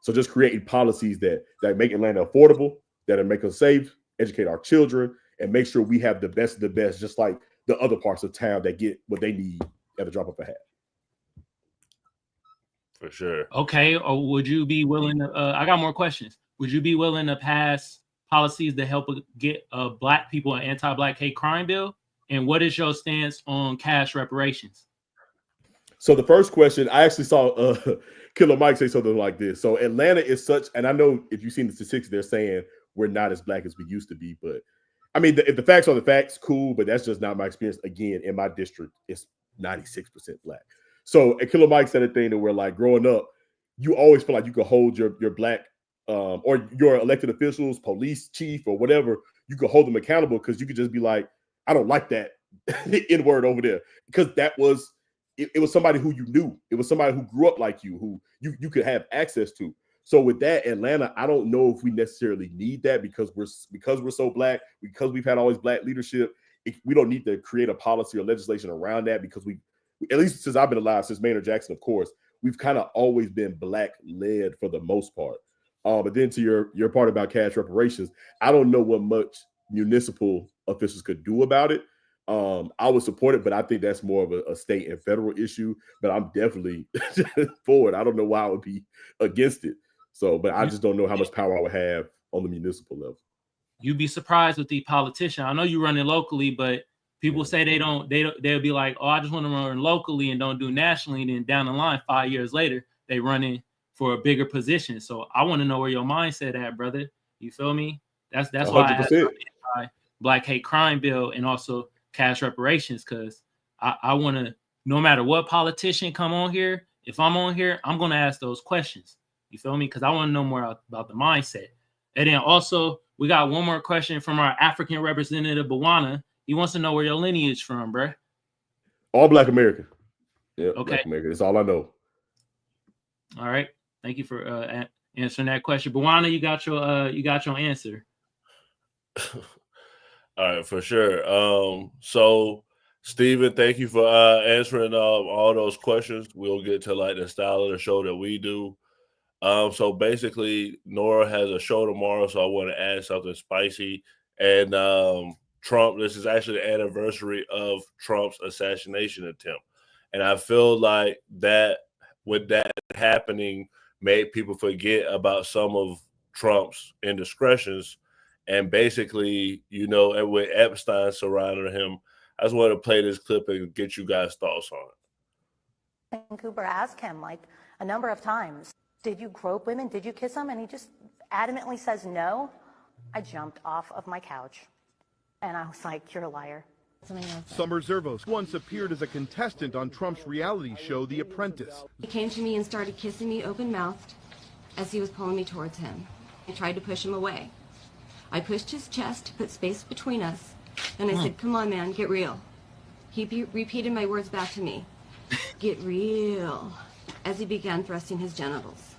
So just creating policies that make Atlanta affordable, that make us safe, educate our children, and make sure we have the best of the best, just like the other parts of town that get what they need at the drop of a hat. For sure. Okay, or would you be willing to, I got more questions. Would you be willing to pass policies that help get Black people an anti-Black hate crime bill? And what is your stance on cash reparations? So the first question, I actually saw Killer Mike say something like this. So Atlanta is such, and I know if you've seen the statistics, they're saying we're not as Black as we used to be. But I mean, if the facts are the facts, cool, but that's just not my experience. Again, in my district, it's 96% Black. So Killer Mike said a thing that we're like, growing up, you always feel like you could hold your Black or your elected officials, police chief or whatever, you could hold them accountable because you could just be like, I don't like that N-word over there. Because that was, it was somebody who you knew. It was somebody who grew up like you, who you could have access to. So with that, Atlanta, I don't know if we necessarily need that because we're so Black, because we've had always Black leadership. We don't need to create a policy or legislation around that because we, at least since I've been alive, since Maynard Jackson, of course, we've kind of always been Black led for the most part. But then to your part about cash reparations, I don't know what much municipal officials could do about it. I would support it, but I think that's more of a state and federal issue. But I'm definitely for it. I don't know why I would be against it. So, but I just don't know how much power I would have on the municipal level. You'd be surprised with the politician. I know you're running locally, but people say they'll be like, oh, I just want to run locally and don't do nationally. And then down the line, 5 years later, they run in for a bigger position. So I want to know where your mindset at, brother. You feel me? That's 100%. Why I have Black hate crime bill and also cash reparations, because I want to, no matter what politician come on here, if I'm on here, I'm going to ask those questions. You feel me? Because I want to know more about the mindset. And then also, we got one more question from our African representative, Bawana. He wants to know where your lineage from, bruh. All Black American. Yeah, okay. Black American. That's all I know. All right. Thank you for answering that question. Bawana, you got your answer. All right, for sure. So, Stephen, thank you for answering all those questions. We'll get to like the style of the show that we do. So basically, Nora has a show tomorrow, so I want to add something spicy. And Trump, this is actually the anniversary of Trump's assassination attempt. And I feel like that with that happening made people forget about some of Trump's indiscretions. And basically, you know, and with Epstein surrounding him, I just want to play this clip and get you guys' thoughts on it. And Cooper asked him like a number of times, did you grope women? Did you kiss them? And he just adamantly says no. I jumped off of my couch and I was like, you're a liar. Summer Zervos once appeared as a contestant on Trump's reality show, The Apprentice. He came to me and started kissing me open-mouthed as he was pulling me towards him. I tried to push him away. I pushed his chest to put space between us, and I said, come on, man, get real. He repeated my words back to me, get real, as he began thrusting his genitals.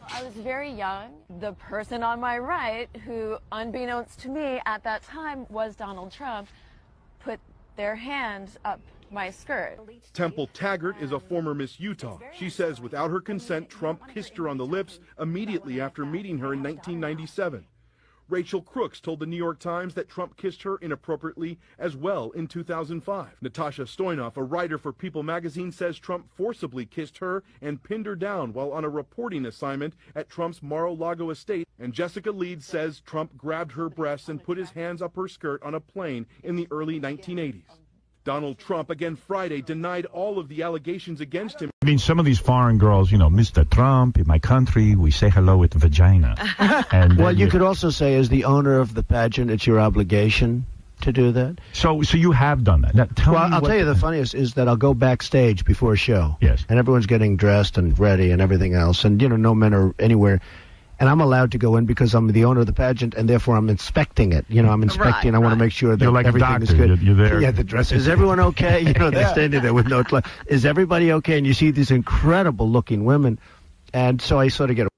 I was very young. The person on my right, who unbeknownst to me at that time was Donald Trump, put their hands up my skirt. Temple Taggart is a former Miss Utah. She says without her consent, Trump kissed her on the lips immediately after meeting her in 1997. Rachel Crooks told the New York Times that Trump kissed her inappropriately as well in 2005. Natasha Stoynoff, a writer for People magazine, says Trump forcibly kissed her and pinned her down while on a reporting assignment at Trump's Mar-a-Lago estate. And Jessica Leeds says Trump grabbed her breasts and put his hands up her skirt on a plane in the early 1980s. Donald Trump again Friday denied all of the allegations against him. I mean, some of these foreign girls, you know, Mr. Trump, in my country, we say hello with vagina. And well, you could also say, as the owner of the pageant, it's your obligation to do that. So you have done that. Now, I'll tell you the funniest is that I'll go backstage before a show. Yes. And everyone's getting dressed and ready and everything else. And, you know, no men are anywhere. And I'm allowed to go in because I'm the owner of the pageant, and therefore I'm inspecting it. You know, I'm inspecting. I want to make sure that You're like everything is doctor. good. You're there. Yeah, the dress. Is everyone okay? You know, they're standing there with no clothes. Is everybody okay? And you see these incredible-looking women. And so I sort of get...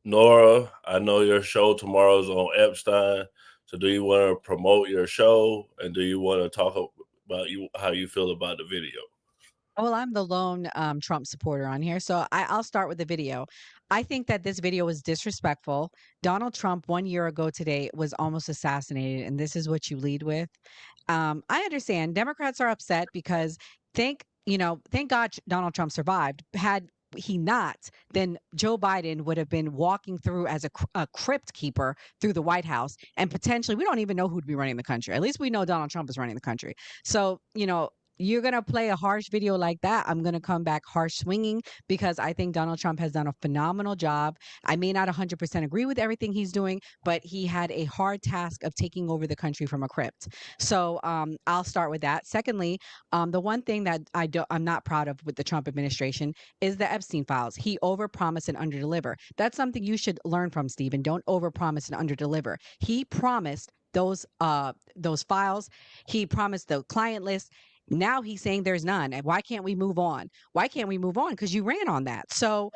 Nora, I know your show tomorrow is on Epstein. So do you want to promote your show, and do you want to talk about how you feel about the video? Well, I'm the lone Trump supporter on here, so I'll start with the video. I think that this video was disrespectful. Donald Trump 1 year ago today was almost assassinated, and this is what you lead with. I understand Democrats are upset because thank God Donald Trump survived. Had he not, then Joe Biden would have been walking through as a crypt keeper through the White House, and potentially we don't even know who'd be running the country. At least we know Donald Trump is running the country. So, you know, you're going to play a harsh video like that, I'm going to come back harsh swinging, because I think Donald Trump has done a phenomenal job. I may not 100% agree with everything he's doing, but he had a hard task of taking over the country from a crypt. So I'll start with that. Secondly, the one thing that I'm not proud of with the Trump administration is the Epstein files. He overpromised and underdeliver. That's something you should learn from, Stephen. Don't overpromise and underdeliver. He promised those files. He promised the client list. Now he's saying there's none. And why can't we move on? Why can't we move on? Because you ran on that. So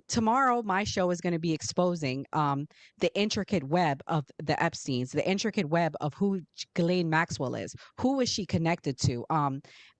tomorrow, my show is going to be exposing the intricate web of the Epsteins, the intricate web of who Ghislaine Maxwell is. Who is she connected to?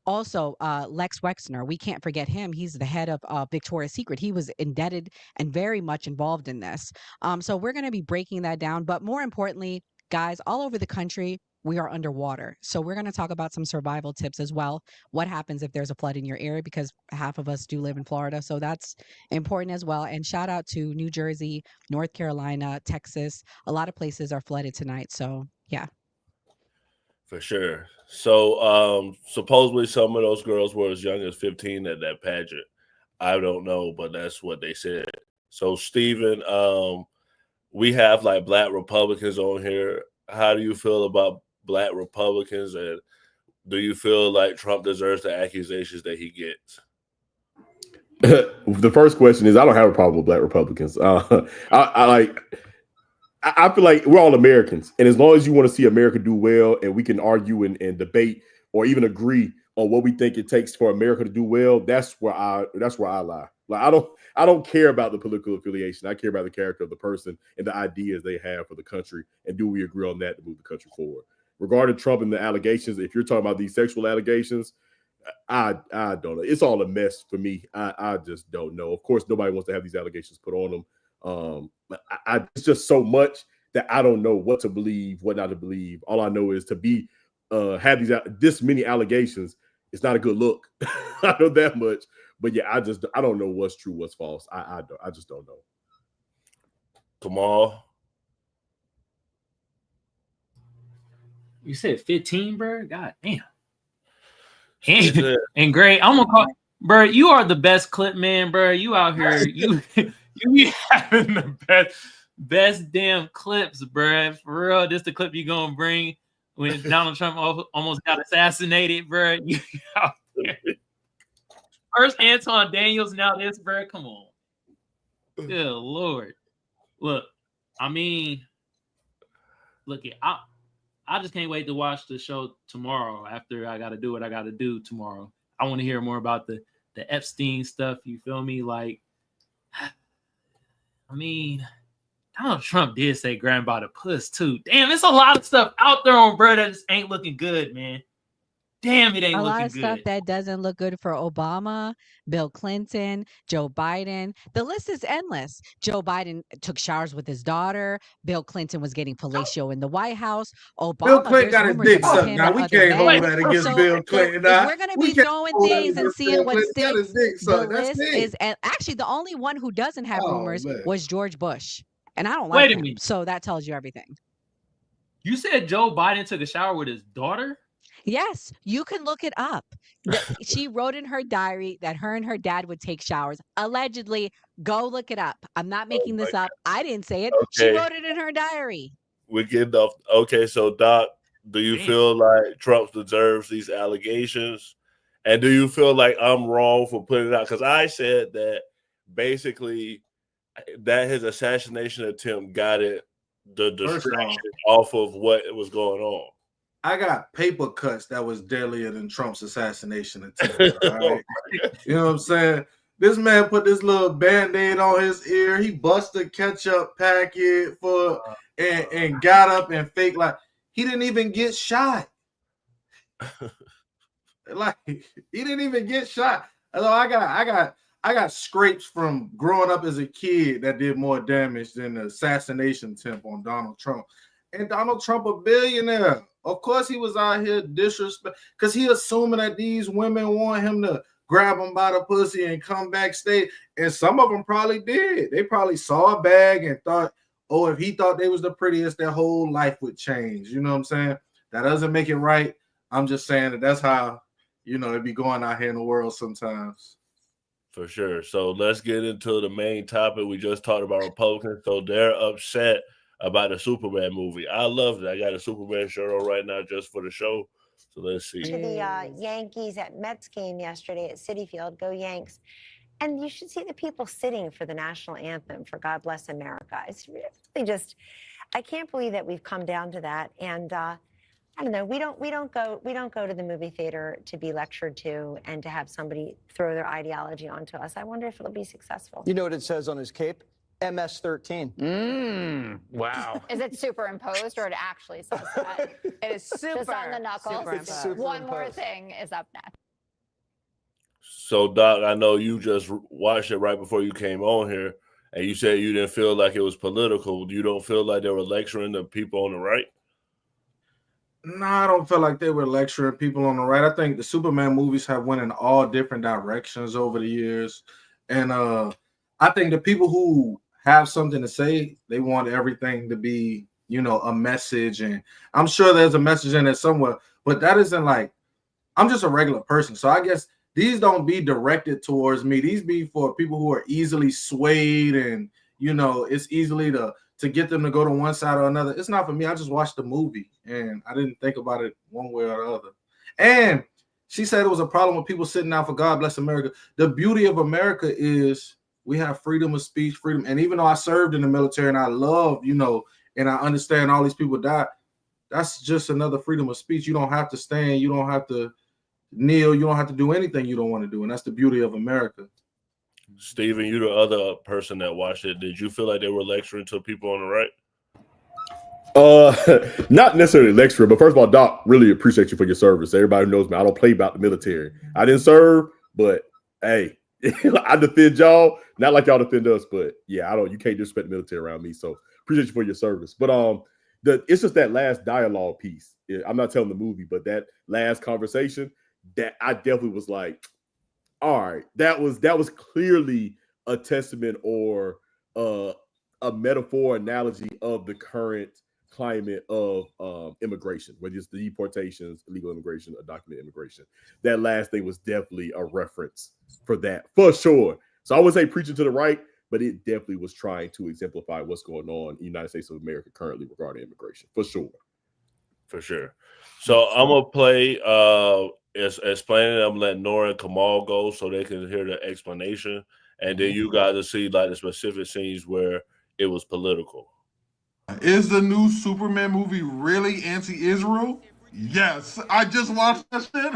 Also, Lex Wexner, we can't forget him. He's the head of Victoria's Secret. He was indebted and very much involved in this. So we're going to be breaking that down. But more importantly, guys, all over the country, we are underwater. So we're going to talk about some survival tips as well. What happens if there's a flood in your area? Because half of us do live in Florida. So that's important as well. And shout out to New Jersey, North Carolina, Texas. A lot of places are flooded tonight. So yeah. For sure. So supposedly some of those girls were as young as 15 at that pageant. I don't know, but that's what they said. So Stephen, we have like Black Republicans on here. How do you feel about Black Republicans, and do you feel like Trump deserves the accusations that he gets? The first question is, I don't have a problem with Black Republicans. I feel like we're all Americans, and as long as you want to see America do well, and we can argue and debate or even agree on what we think it takes for America to do well, that's where I lie. Like I don't care about the political affiliation. I care about the character of the person and the ideas they have for the country, and do we agree on that to move the country forward? Regarding Trump and the allegations, if you're talking about these sexual allegations, I don't know. It's all a mess for me. I just don't know. Of course, nobody wants to have these allegations put on them. It's just so much that I don't know what to believe, what not to believe. All I know is to be have this many allegations, it's not a good look. I know that much. But yeah, I don't know what's true, what's false. I just don't know. Kamal, you said 15, bro. God damn. And Gray, I'm gonna call, bro. You are the best clip man, bro. You out here, you be having the best damn clips, bro. For real, this the clip you gonna bring when Donald Trump almost got assassinated, bro. You out there. First Anton Daniels, now this, bro. Come on. Good Lord. Look, I mean, look, I just can't wait to watch the show tomorrow after I got to do what I got to do tomorrow. I want to hear more about the Epstein stuff. You feel me? Like, I mean, Donald Trump did say grab by the puss too. Damn, it's a lot of stuff out there on bro that just ain't looking good, man. Damn, it ain't looking good. A lot of stuff that doesn't look good for Obama, Bill Clinton, Joe Biden. The list is endless. Joe Biden took showers with his daughter. Bill Clinton was getting fellatio in the White House. Obama, Bill Clinton got his dick sucked. Now we can't hold that against Bill Clinton. We're going to be throwing things and seeing what sticks. The list is actually the only one who doesn't have rumors was George Bush, and I don't like him. So that tells you everything. You said Joe Biden took a shower with his daughter? Yes, you can look it up. She wrote in her diary that her and her dad would take showers. Allegedly, go look it up. I'm not making this up. I didn't say it. She Okay, wrote it in her diary. we're getting off. Okay, so Doc, do you feel like Trump deserves these allegations? And do you feel like I'm wrong for putting it out? Because I said that basically that his assassination attempt got the First distraction off of what was going on. I got paper cuts that was deadlier than Trump's assassination attempt. All right? You know what I'm saying? This man put this little band-aid on his ear. He busted a ketchup packet and got up and fake like he didn't even get shot. Like he didn't even get shot. So I got scrapes from growing up as a kid that did more damage than the assassination attempt on Donald Trump. And Donald Trump a billionaire. Of course he was out here disrespect because he assuming that these women want him to grab him by the pussy and come backstage. And some of them probably did. They probably saw a bag and thought, oh, if he thought they was the prettiest, their whole life would change. You know what I'm saying? That doesn't make it right. I'm just saying that that's how, it be going out here in the world sometimes. For sure. So let's get into the main topic. We just talked about Republicans. So they're upset about the Superman movie. I loved it. I got a Superman shirt on right now just for the show. So let's see. To the Yankees at Mets game yesterday at Citi Field. Go Yanks. And you should see the people sitting for the national anthem for God Bless America. It's really just, I can't believe that we've come down to that. And I don't know, we don't go to the movie theater to be lectured to and to have somebody throw their ideology onto us. I wonder if it'll be successful. You know what it says on his cape? MS-13. Wow. Is it superimposed or it actually says that? It is super. Just on the knuckles. One more thing is up next. So, Doc, I know you just watched it right before you came on here, and you said you didn't feel like it was political. You don't feel like they were lecturing the people on the right? No, I don't feel like they were lecturing people on the right. I think the Superman movies have went in all different directions over the years. And I think the people who have something to say, they want everything to be, a message. And I'm sure there's a message in it somewhere, but that isn't like, I'm just a regular person. So I guess these don't be directed towards me. These be for people who are easily swayed and, it's easily to get them to go to one side or another. It's not for me. I just watched the movie and I didn't think about it one way or the other. And she said it was a problem with people sitting out for God Bless America. The beauty of America is we have freedom of speech, freedom. And even though I served in the military and I love, and I understand all these people died, that's just another freedom of speech. You don't have to stand. You don't have to kneel. You don't have to do anything you don't want to do. And that's the beauty of America. Steven, you the other person that watched it. Did you feel like they were lecturing to people on the right? Not necessarily lecturing, but first of all, Doc, really appreciate you for your service. Everybody knows me. I don't play about the military. I didn't serve, but hey, I defend y'all. Not like y'all defend us, but yeah, you can't disrespect the military around me. So appreciate you for your service. But it's just that last dialogue piece. I'm not telling the movie, but that last conversation that I definitely was like, all right, that was clearly a testament or a metaphor analogy of the current climate of immigration, whether it's the deportations, illegal immigration, undocumented immigration. That last thing was definitely a reference for that, for sure. So I would say preaching to the right, but it definitely was trying to exemplify what's going on in the United States of America currently regarding immigration, for sure. For sure. So I'm gonna play explaining. I'm letting Nora and Kamal go so they can hear the explanation, and then you guys will see like the specific scenes where it was political. Is the new Superman movie really anti-Israel? Yes, I just watched that shit.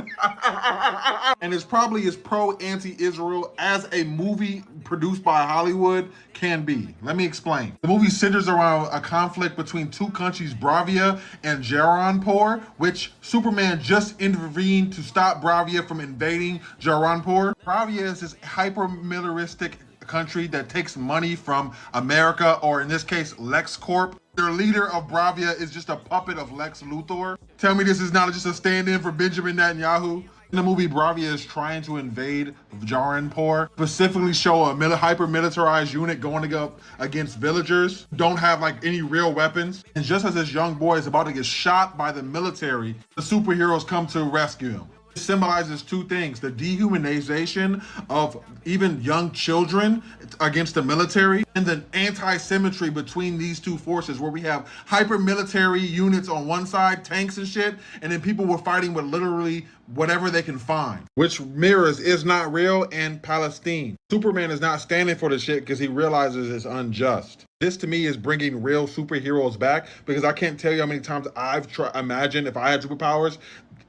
And it's probably as pro-anti-Israel as a movie produced by Hollywood can be. Let me explain. The movie centers around a conflict between two countries, Bravia and Jaranpur, which Superman just intervened to stop Bravia from invading Jaranpur. Bravia is this hyper-militaristic country that takes money from America, or in this case, LexCorp. Their leader of Bravia is just a puppet of Lex Luthor. Tell me this is not just a stand-in for Benjamin Netanyahu. In the movie, Bravia is trying to invade Jaranpur, specifically show a hyper-militarized unit going up against villagers, don't have like any real weapons. And just as this young boy is about to get shot by the military, the superheroes come to rescue him. It symbolizes two things: the dehumanization of even young children against the military, and the anti-symmetry between these two forces, where we have hyper-military units on one side, tanks and shit, and then people were fighting with literally whatever they can find, which mirrors Is Not Real and Palestine. Superman is not standing for the shit because he realizes it's unjust. This to me is bringing real superheroes back, because I can't tell you how many times I've imagined if I had superpowers,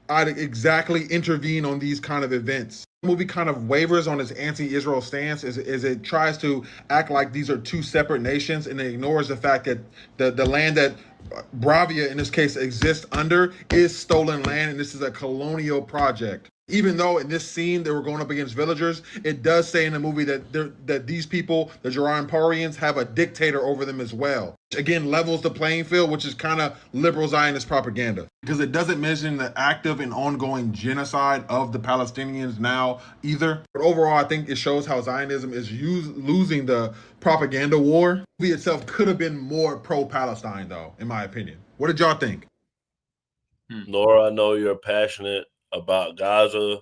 I'd exactly intervene on these kind of events. The movie kind of wavers on its anti-Israel stance as it tries to act like these are two separate nations, and it ignores the fact that the land that Bravia in this case exists under is stolen land, and this is a colonial project. Even though in this scene they were going up against villagers, it does say in the movie that these people, the Jaranpurians, have a dictator over them as well. Which again levels the playing field, which is kind of liberal Zionist propaganda. Because it doesn't mention the active and ongoing genocide of the Palestinians now either. But overall, I think it shows how Zionism is losing the propaganda war. The movie itself could have been more pro-Palestine though, in my opinion. What did y'all think? Nora, I know you're passionate about Gaza.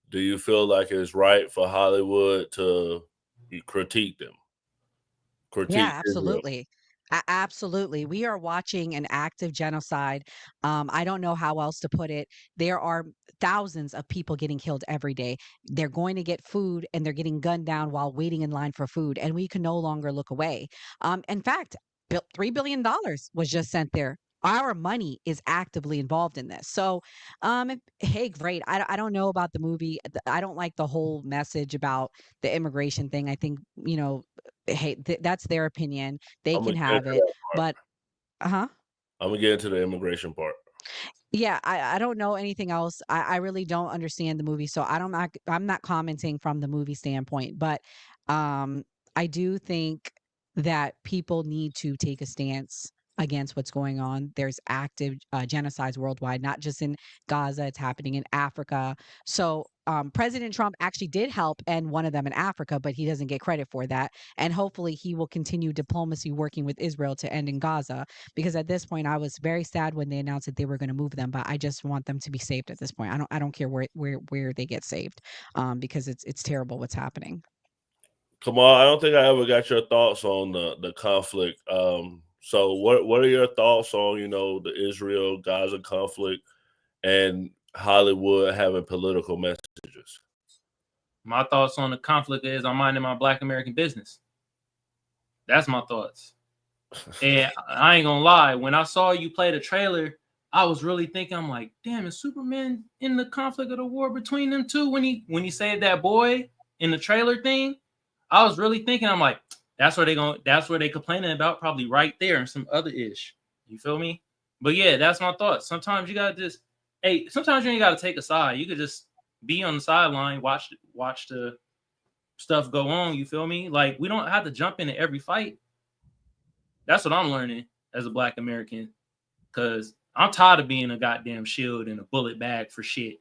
Do you feel like it's right for Hollywood to critique them? Yeah, absolutely. Absolutely. We are watching an active genocide. I don't know how else to put it. There are thousands of people getting killed every day. They're going to get food and they're getting gunned down while waiting in line for food. And we can no longer look away. In fact, $3 billion was just sent there. Our money is actively involved in this. So, hey, great. I don't know about the movie. I don't like the whole message about the immigration thing. I think, hey, that's their opinion. They can have it. But, I'm gonna get into the immigration part. Yeah, I don't know anything else. I really don't understand the movie, so I'm not commenting from the movie standpoint. But I do think that people need to take a stance against what's going on. There's active genocides worldwide, not just in Gaza. It's happening in Africa. So President Trump actually did help end one of them in Africa, but he doesn't get credit for that. And hopefully he will continue diplomacy working with Israel to end in Gaza, because at this point I was very sad when they announced that they were going to move them, but I just want them to be saved at this point. I don't care where they get saved, because it's terrible what's happening. Come on, I don't think I ever got your thoughts on the conflict. So what are your thoughts on, the Israel-Gaza conflict and Hollywood having political messages? My thoughts on the conflict is I'm minding my Black American business. That's my thoughts. And I ain't gonna lie, when I saw you play the trailer, I was really thinking, I'm like, damn, is Superman in the conflict of the war between them two? When he saved that boy in the trailer thing, I was really thinking, I'm like, that's where they complaining about, probably right there, and some other ish. You feel me? But yeah, that's my thoughts. Sometimes you gotta sometimes you ain't gotta take a side. You could just be on the sideline, watch the stuff go on. You feel me? Like, we don't have to jump into every fight. That's what I'm learning as a Black American, because I'm tired of being a goddamn shield and a bullet bag for shit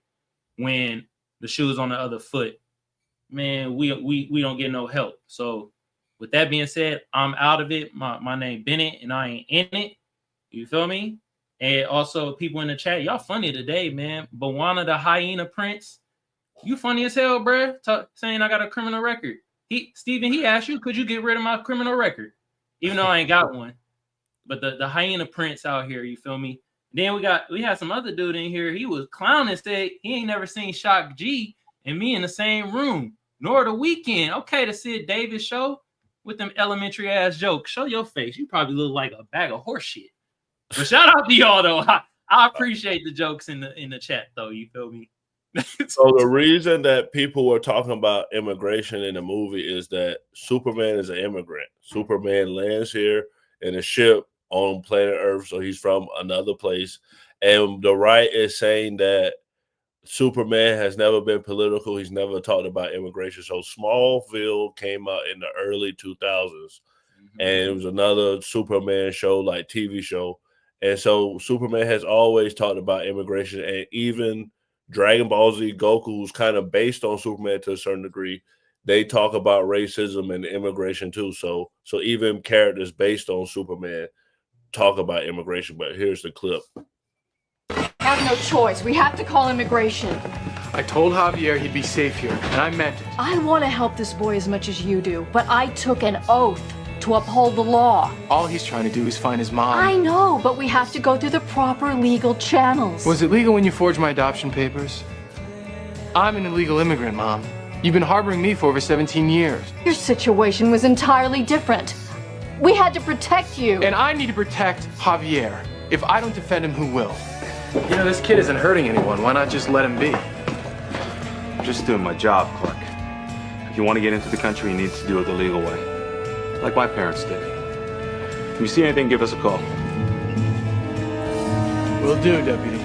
when the shoe's on the other foot. Man, we don't get no help. So with that being said, I'm out of it. My name Bennett, and I ain't in it. You feel me? And also, people in the chat, y'all funny today, man. Bawana the Hyena Prince, you funny as hell, bruh. Saying I got a criminal record. Steven, he asked you, could you get rid of my criminal record? Even though I ain't got one. But the Hyena Prince out here, you feel me? Then we had some other dude in here. He was clowning, said he ain't never seen Shock G and me in the same room, nor the Weekend. Okay, the Sid Davis show with them elementary ass jokes. Show your face. You probably look like a bag of horse shit. But shout out to y'all though. I appreciate the jokes in the chat though. You feel me? So the reason that people were talking about immigration in the movie is that Superman is an immigrant. Superman lands here in a ship on planet Earth, so he's from another place. And the right is saying that Superman has never been political. He's never talked about immigration. So Smallville came out in the early 2000s, and it was another Superman show, like TV show. And so Superman has always talked about immigration, and even Dragon Ball Z Goku's kind of based on Superman to a certain degree. They talk about racism and immigration too. So even characters based on Superman talk about immigration. But here's the clip. Have no choice. We have to call immigration. I told Javier he'd be safe here, and I meant it. I want to help this boy as much as you do, but I took an oath to uphold the law. All he's trying to do is find his mom. I know, but we have to go through the proper legal channels. Was it legal when you forged my adoption papers? I'm an illegal immigrant, Mom. You've been harboring me for over 17 years. Your situation was entirely different. We had to protect you. And I need to protect Javier. If I don't defend him, who will? You know, this kid isn't hurting anyone. Why not just let him be? I'm just doing my job, Clark. If you want to get into the country, you need to do it the legal way. Like my parents did. If you see anything, give us a call. Will do, Deputy.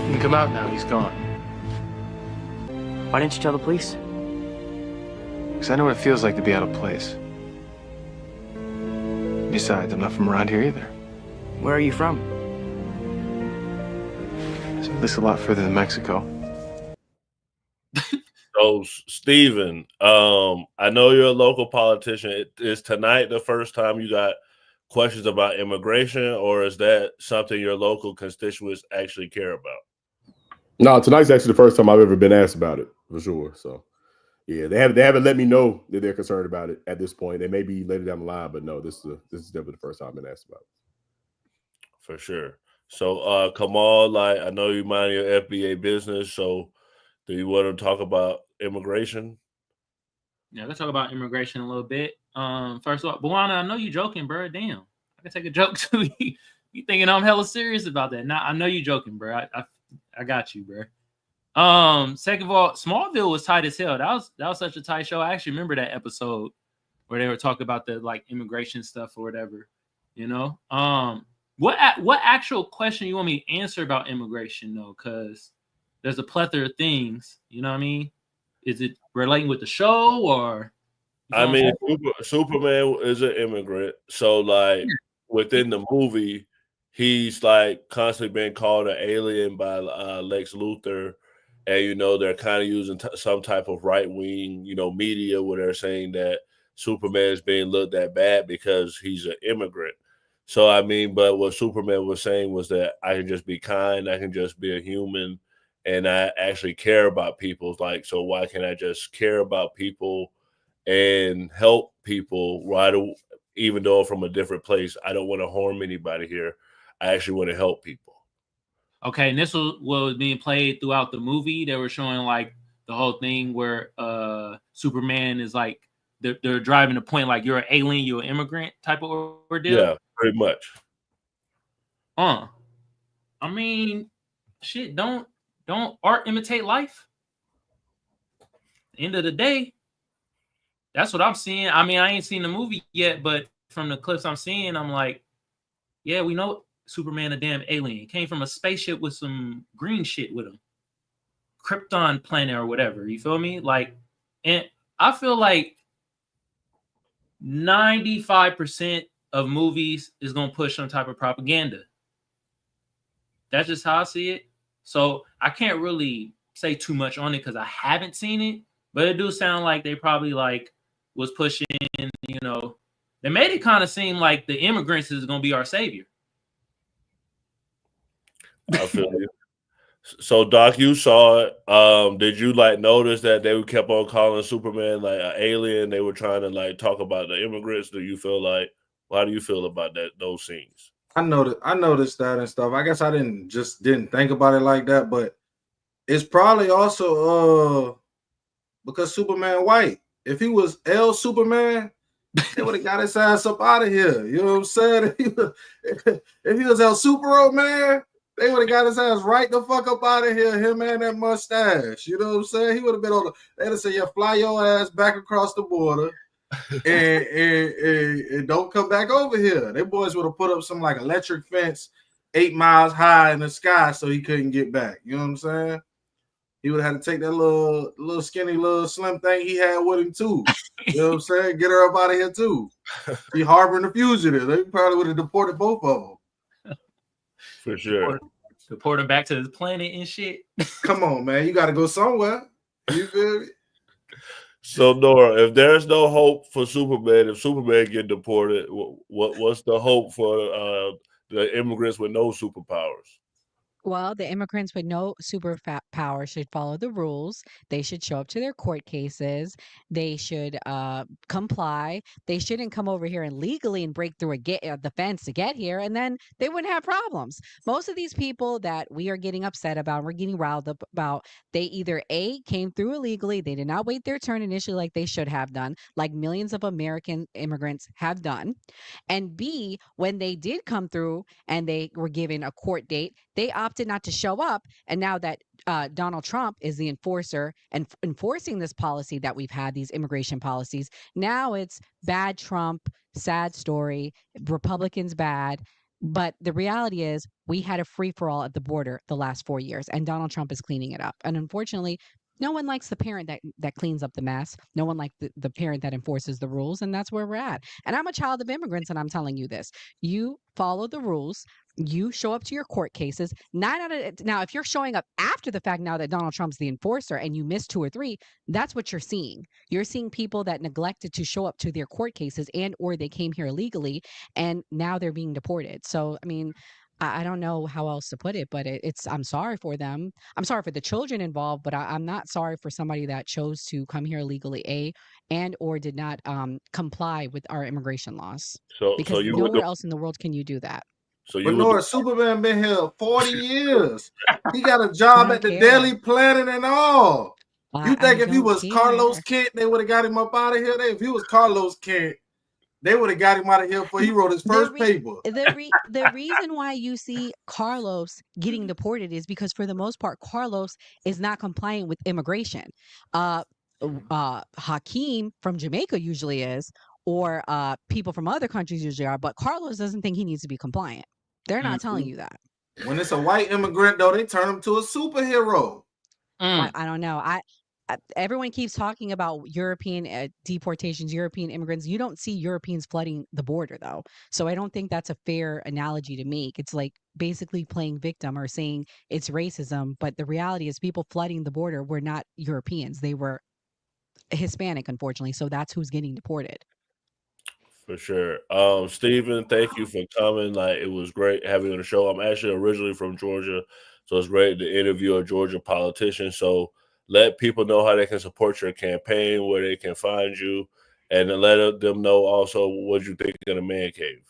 You can come out now. He's gone. Why didn't you tell the police? Because I know what it feels like to be out of place. Besides, I'm not from around here either. Where are you from? This is a lot further than Mexico. So, Steven, I know you're a local politician. Is tonight the first time you got questions about immigration, or is that something your local constituents actually care about? No, tonight's actually the first time I've ever been asked about it, for sure. So, yeah, they haven't let me know that they're concerned about it at this point. They may be later down the line, but no, this is definitely the first time I've been asked about it. For sure. So, Kamal, like, I know you mind your FBA business. So, do you want to talk about immigration? Yeah, let's talk about immigration a little bit. First of all, Buana, I know you joking, bro. Damn, I can take a joke too. You thinking I'm hella serious about that? Nah, I know you joking, bro. I got you, bro. Second of all, Smallville was tight as hell. That was such a tight show. I actually remember that episode where they were talking about the like immigration stuff or whatever. You know, what actual question you want me to answer about immigration though? Because there's a plethora of things. You know what I mean? Is it relating with the show or? I mean, Superman is an immigrant, so like within the movie, he's like constantly being called an alien by Lex Luthor, and you know they're kind of using some type of right wing, you know, media where they're saying that Superman is being looked at bad because he's an immigrant. So I mean, but what Superman was saying was that I can just be kind, I can just be a human, and I actually care about people. Like, so why can't I just care about people and help people? Even though I'm from a different place, I don't want to harm anybody here. I actually want to help people. Okay, and this was what was being played throughout the movie. They were showing like the whole thing where Superman is like they're driving the point like you're an alien, you're an immigrant type of ordeal. Yeah, pretty much. I mean, shit, don't art imitate life? End of the day, that's what I'm seeing. I mean, I ain't seen the movie yet, but from the clips I'm seeing, I'm like, yeah, we know Superman a damn alien. Came from a spaceship with some green shit with him. Krypton planet or whatever. You feel me? Like, and I feel like 95% of movies is gonna push some type of propaganda. That's just how I see it. So I can't really say too much on it because I haven't seen it, but it do sound like they probably like was pushing, you know, they made it kind of seem like the immigrants is gonna be our savior. I feel you. So Doc, you saw it. Did you like notice that they kept on calling Superman like an alien? They were trying to like talk about the immigrants. Do you feel like, how do you feel about that, those scenes? I noticed that and stuff. I guess I didn't think about it like that, but it's probably also because Superman white. If he was L Superman, they would have got his ass up out of here. You know what I'm saying? If he was El Supero, man, they would have got his ass right the fuck up out of here. Him and that mustache. You know what I'm saying? He would have been on the. They'd have said, "Yeah, fly your ass back across the border, and don't come back over here." They boys would have put up some like electric fence 8 miles high in the sky so he couldn't get back. You know what I'm saying? he would have had to take that little skinny, little slim thing he had with him too. You know what I'm saying? Get her up out of here too. She harboring a fugitive. They probably would have deported both of them. For sure. Deport him back to his planet and shit. Come on, man. You got to go somewhere. You feel me? So Nora, if there's no hope for Superman, if Superman get deported, what's the hope for the immigrants with no superpowers? Well, the immigrants with no superpower should follow the rules. They should show up to their court cases. They should comply. They shouldn't come over here and legally and break through the fence to get here, and then they wouldn't have problems. Most of these people that we are getting upset about, we're getting riled up about, they either A, came through illegally, they did not wait their turn initially like they should have done, like millions of American immigrants have done, and B, when they did come through and they were given a court date, they opted not to show up. And now that Donald Trump is the enforcer and enforcing this policy that we've had, these immigration policies, now it's bad Trump, sad story, Republicans bad. But the reality is we had a free-for-all at the border the last 4 years, and Donald Trump is cleaning it up. And unfortunately, no one likes the parent that cleans up the mess. No one likes the parent that enforces the rules, and that's where we're at. And I'm a child of immigrants, and I'm telling you this. You follow the rules. You show up to your court cases. Now, if you're showing up after the fact, now that Donald Trump's the enforcer and you missed 2 or 3, that's what you're seeing. You're seeing people that neglected to show up to their court cases and or they came here illegally, and now they're being deported. So, I mean, I don't know how else to put it, but I'm sorry for them. I'm sorry for the children involved, but I'm not sorry for somebody that chose to come here illegally, and or did not comply with our immigration laws. Because nowhere else in the world can you do that. But Nora, Superman been here 40 years. He got a job at the Daily Planet and all. You think if he was Carlos Kent, they would have got him up out of here? If he was Carlos Kent, they would have got him out of here before he wrote his first paper. The reason why you see Carlos getting deported is because, for the most part, Carlos is not complying with immigration. Hakeem from Jamaica usually is, or people from other countries usually are, but Carlos doesn't think he needs to be compliant. They're not telling you that. When it's a white immigrant, though, they turn him to a superhero. I don't know. Everyone keeps talking about European deportations, European immigrants. You don't see Europeans flooding the border, though. So I don't think that's a fair analogy to make. It's like basically playing victim or saying it's racism. But the reality is people flooding the border were not Europeans. They were Hispanic, unfortunately. So that's who's getting deported. For sure. Stephen, thank you for coming. Like, it was great having you on the show. I'm actually originally from Georgia, so it's great to interview a Georgia politician. So let people know how they can support your campaign, where they can find you, and then let them know also what you think of the Man Cave.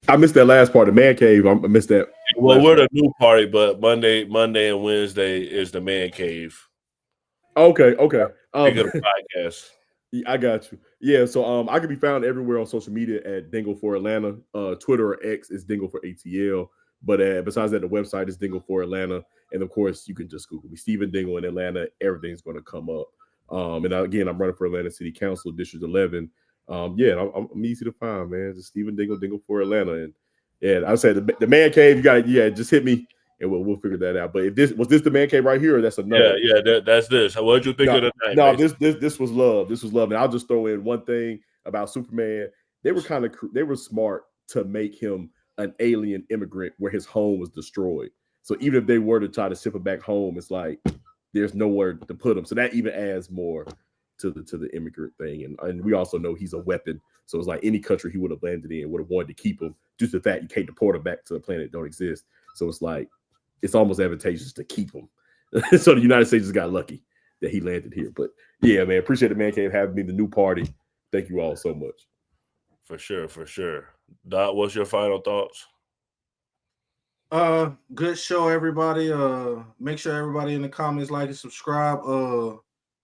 I missed that last part, the Man Cave. I missed that. Well, we're the new party, but Monday and Wednesday is the Man Cave. Okay. Podcast. I got you. Yeah, so I can be found everywhere on social media at Dingle for Atlanta. Twitter or X is Dingle for ATL. But besides that, the website is Dingle for Atlanta. And of course, you can just Google me, Stephen Dingle in Atlanta. Everything's going to come up. And again, I'm running for Atlanta City Council, District 11. I'm easy to find, man. Just Stephen Dingle, Dingle for Atlanta. And I said the Man Cave, just hit me and we'll figure that out. But if this was the Man Cave right here, or that's another. That's this. What did you think of the night? No, this was love. This was love. And I'll just throw in one thing about Superman. They were smart to make him an alien immigrant where his home was destroyed. So even if they were to try to ship him back home, it's like there's nowhere to put him. So that even adds more to the immigrant thing. And we also know he's a weapon. So it's like any country he would have landed in would have wanted to keep him, due to the fact you can't deport him back to a planet that don't exist. So it's like it's almost advantageous to keep him. So the United States just got lucky that he landed here. But yeah, man, appreciate the Man Cave having me, the new party. Thank you all so much. For sure. Dot, what's your final thoughts? Good show, everybody. Make sure everybody in the comments like and subscribe.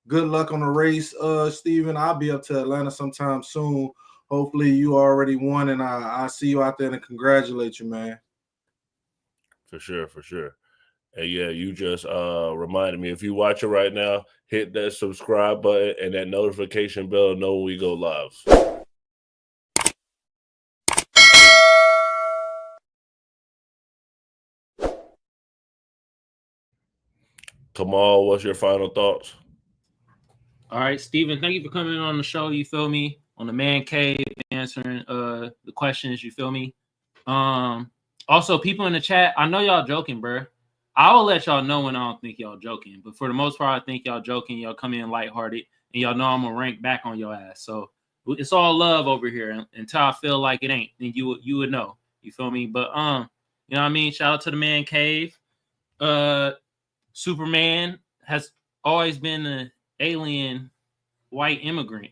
Good luck on the race, Steven. I'll be up to Atlanta sometime soon. Hopefully you already won, and I'll see you out there and congratulate you, man. For sure. And yeah, you just reminded me, if you watch it right now, hit that subscribe button and that notification bell to know when we go live. Kamal, what's your final thoughts? All right, Steven, thank you for coming on the show. You feel me? On the Man Cave, answering the questions. You feel me? Also, people in the chat, I know y'all joking, bro. I will let y'all know when I don't think y'all joking. But for the most part, I think y'all joking. Y'all come in lighthearted, and y'all know I'm gonna rank back on your ass. So it's all love over here. And until I feel like it ain't, then you would know. You feel me? But you know what I mean? Shout out to the Man Cave. Superman has always been an alien white immigrant.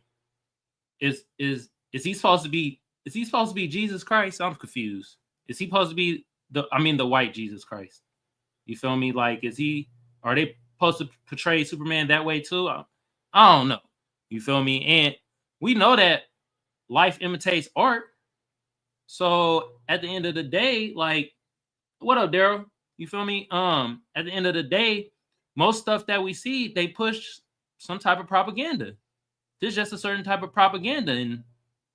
Is he supposed to be? Is he supposed to be Jesus Christ? I'm confused. Is he supposed to be the white Jesus Christ? You feel me? Like, are they supposed to portray Superman that way too? I don't know. You feel me? And we know that life imitates art. So at the end of the day, like, what up, Daryl? You feel me? At the end of the day, most stuff that we see, they push some type of propaganda. There's just a certain type of propaganda, and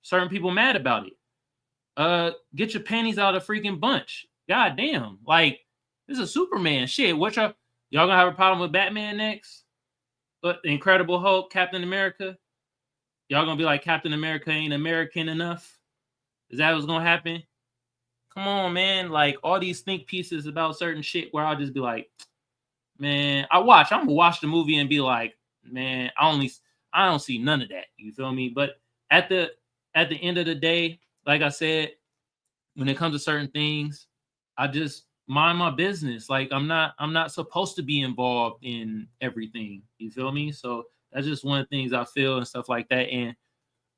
certain people mad about it. Get your panties out of the freaking bunch. God damn. Like, this is Superman. Shit. What y'all gonna have a problem with Batman next? Incredible Hulk, Captain America? Y'all gonna be like, Captain America ain't American enough? Is that what's gonna happen? Come on, man. Like, all these think pieces about certain shit where I'll just be like, man, I'm gonna watch the movie and be like, man, I don't see none of that. You feel me? But at the end of the day, like I said, when it comes to certain things, I just mind my business. Like, I'm not supposed to be involved in everything. You feel me? So that's just one of the things I feel and stuff like that. And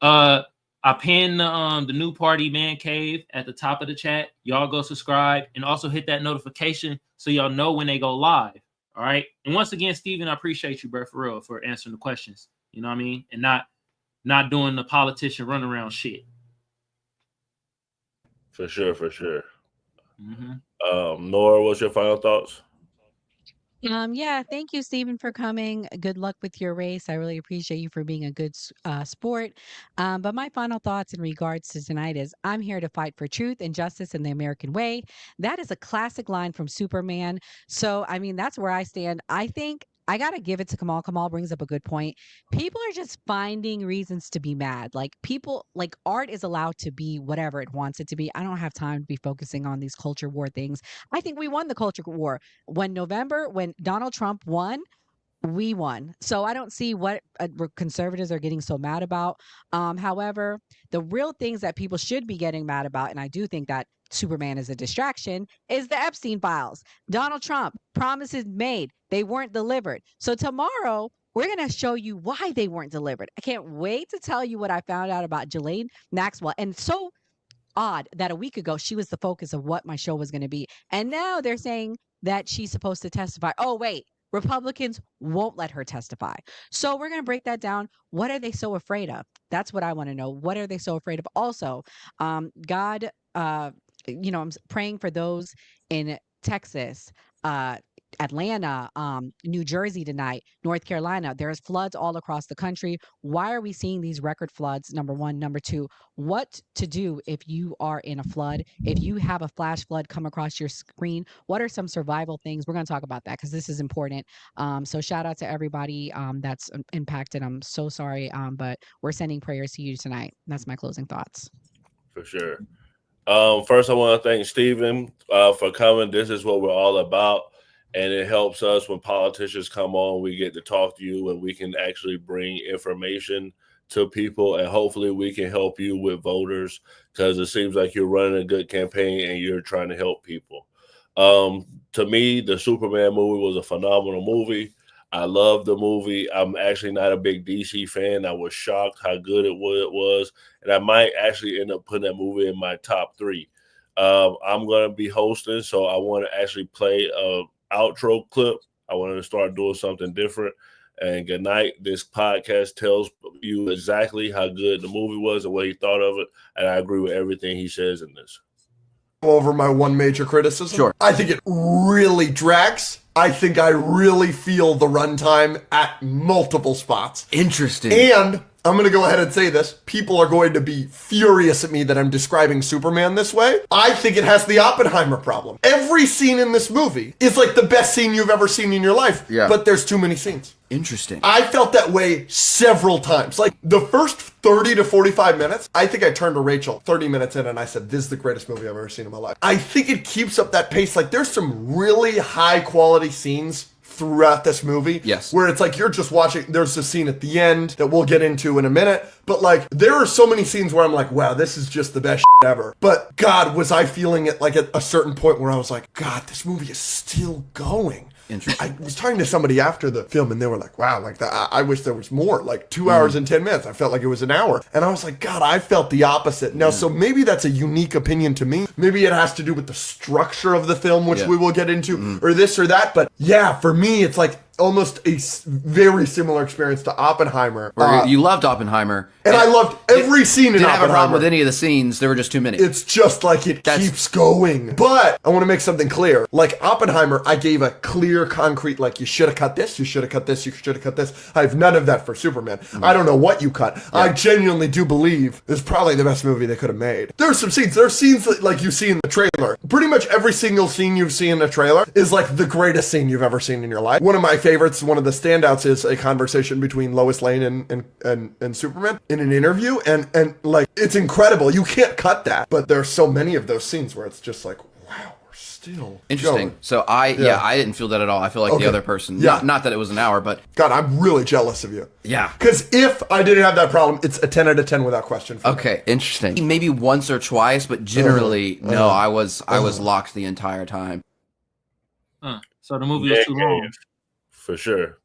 I pinned the new party Man Cave at the top of the chat. Y'all go subscribe and also hit that notification so y'all know when they go live. All right. And once again, Steven, I appreciate you, bro, for real, for answering the questions. You know what I mean? And not doing the politician runaround shit. For sure. Mm-hmm. Nora, what's your final thoughts? Yeah, thank you, Stephen, for coming. Good luck with your race. I really appreciate you for being a good sport. But my final thoughts in regards to tonight is I'm here to fight for truth and justice in the American way. That is a classic line from Superman. So, I mean, that's where I stand. I think I got to give it to Kamal. Kamal brings up a good point. People are just finding reasons to be mad. Like, people, like, art is allowed to be whatever it wants it to be. I don't have time to be focusing on these culture war things. I think we won the culture war. When Donald Trump won, we won. So I don't see what conservatives are getting so mad about. However, the real things that people should be getting mad about, and I do think that Superman is a distraction, is the Epstein files. Donald Trump, promises made, they weren't delivered. So tomorrow, we're going to show you why they weren't delivered. I can't wait to tell you what I found out about Ghislaine Maxwell. And so odd that a week ago she was the focus of what my show was going to be. And now they're saying that she's supposed to testify. Oh, wait, Republicans won't let her testify. So we're going to break that down. What are they so afraid of? That's what I want to know. What are they so afraid of? Also, God, I'm praying for those in Texas, Atlanta, New Jersey tonight, North Carolina. There's floods all across the country. Why are we seeing these record floods? Number one. Number two, what to do if you are in a flood? If you have a flash flood come across your screen, what are some survival things? We're going to talk about that because this is important. So shout out to everybody that's impacted. I'm so sorry, but we're sending prayers to you tonight. That's my closing thoughts. For sure. First, I want to thank Stephen for coming. This is what we're all about. And it helps us when politicians come on, we get to talk to you and we can actually bring information to people. And hopefully we can help you with voters because it seems like you're running a good campaign and you're trying to help people. To me, the Superman movie was a phenomenal movie. I love the movie. I'm actually not a big DC fan. I was shocked how good it was. And I might actually end up putting that movie in my top 3. I'm going to be hosting, so I want to actually play a outro clip. I wanted to start doing something different. And good night. This podcast tells you exactly how good the movie was and what he thought of it. And I agree with everything he says in this. Over my one major criticism. Sure. I think it really drags. I think I really feel the runtime at multiple spots. Interesting. And I'm going to go ahead and say this. People are going to be furious at me that I'm describing Superman this way. I think it has the Oppenheimer problem. Every scene in this movie is like the best scene you've ever seen in your life, but there's too many scenes. Interesting. I felt that way several times. Like the first 30 to 45 minutes, I think I turned to Rachel 30 minutes in and I said, this is the greatest movie I've ever seen in my life. I think it keeps up that pace. Like there's some really high quality scenes throughout this movie. Yes. Where it's like you're just watching, there's a scene at the end that we'll get into in a minute. But like there are so many scenes where I'm like, wow, this is just the best shit ever. But God, was I feeling it like at a certain point where I was like, God, this movie is still going. I was talking to somebody after the film and they were like, wow, like I wish there was more, like 2 hours and 10 minutes. I felt like it was an hour. And I was like, God, I felt the opposite. Now, so maybe that's a unique opinion to me. Maybe it has to do with the structure of the film, which we will get into, or this or that. But yeah, for me, it's like almost a very similar experience to Oppenheimer. You loved Oppenheimer. And I loved every scene in Oppenheimer. Didn't have a problem with any of the scenes. There were just too many. It's just like it keeps going. But I want to make something clear. Like Oppenheimer, I gave a clear, concrete, like you should have cut this, you should have cut this, you should have cut this. I have none of that for Superman. I don't know what you cut. I genuinely do believe it's probably the best movie they could have made. There's some scenes. There's scenes that, like you see in the trailer. Pretty much every single scene you see in the trailer is like the greatest scene you've ever seen in your life. One of my favorites, one of the standouts is a conversation between Lois Lane and Superman in an interview. And like, it's incredible. You can't cut that. But there are so many of those scenes where it's just like, wow, we're still interesting. going. So I didn't feel that at all. I feel like the other person, not that it was an hour, but God, I'm really jealous of you. Yeah. Because if I didn't have that problem, it's a 10 out of 10 without question. Okay, interesting. Maybe once or twice, but generally, no, I was locked the entire time. So the movie was too long. For sure.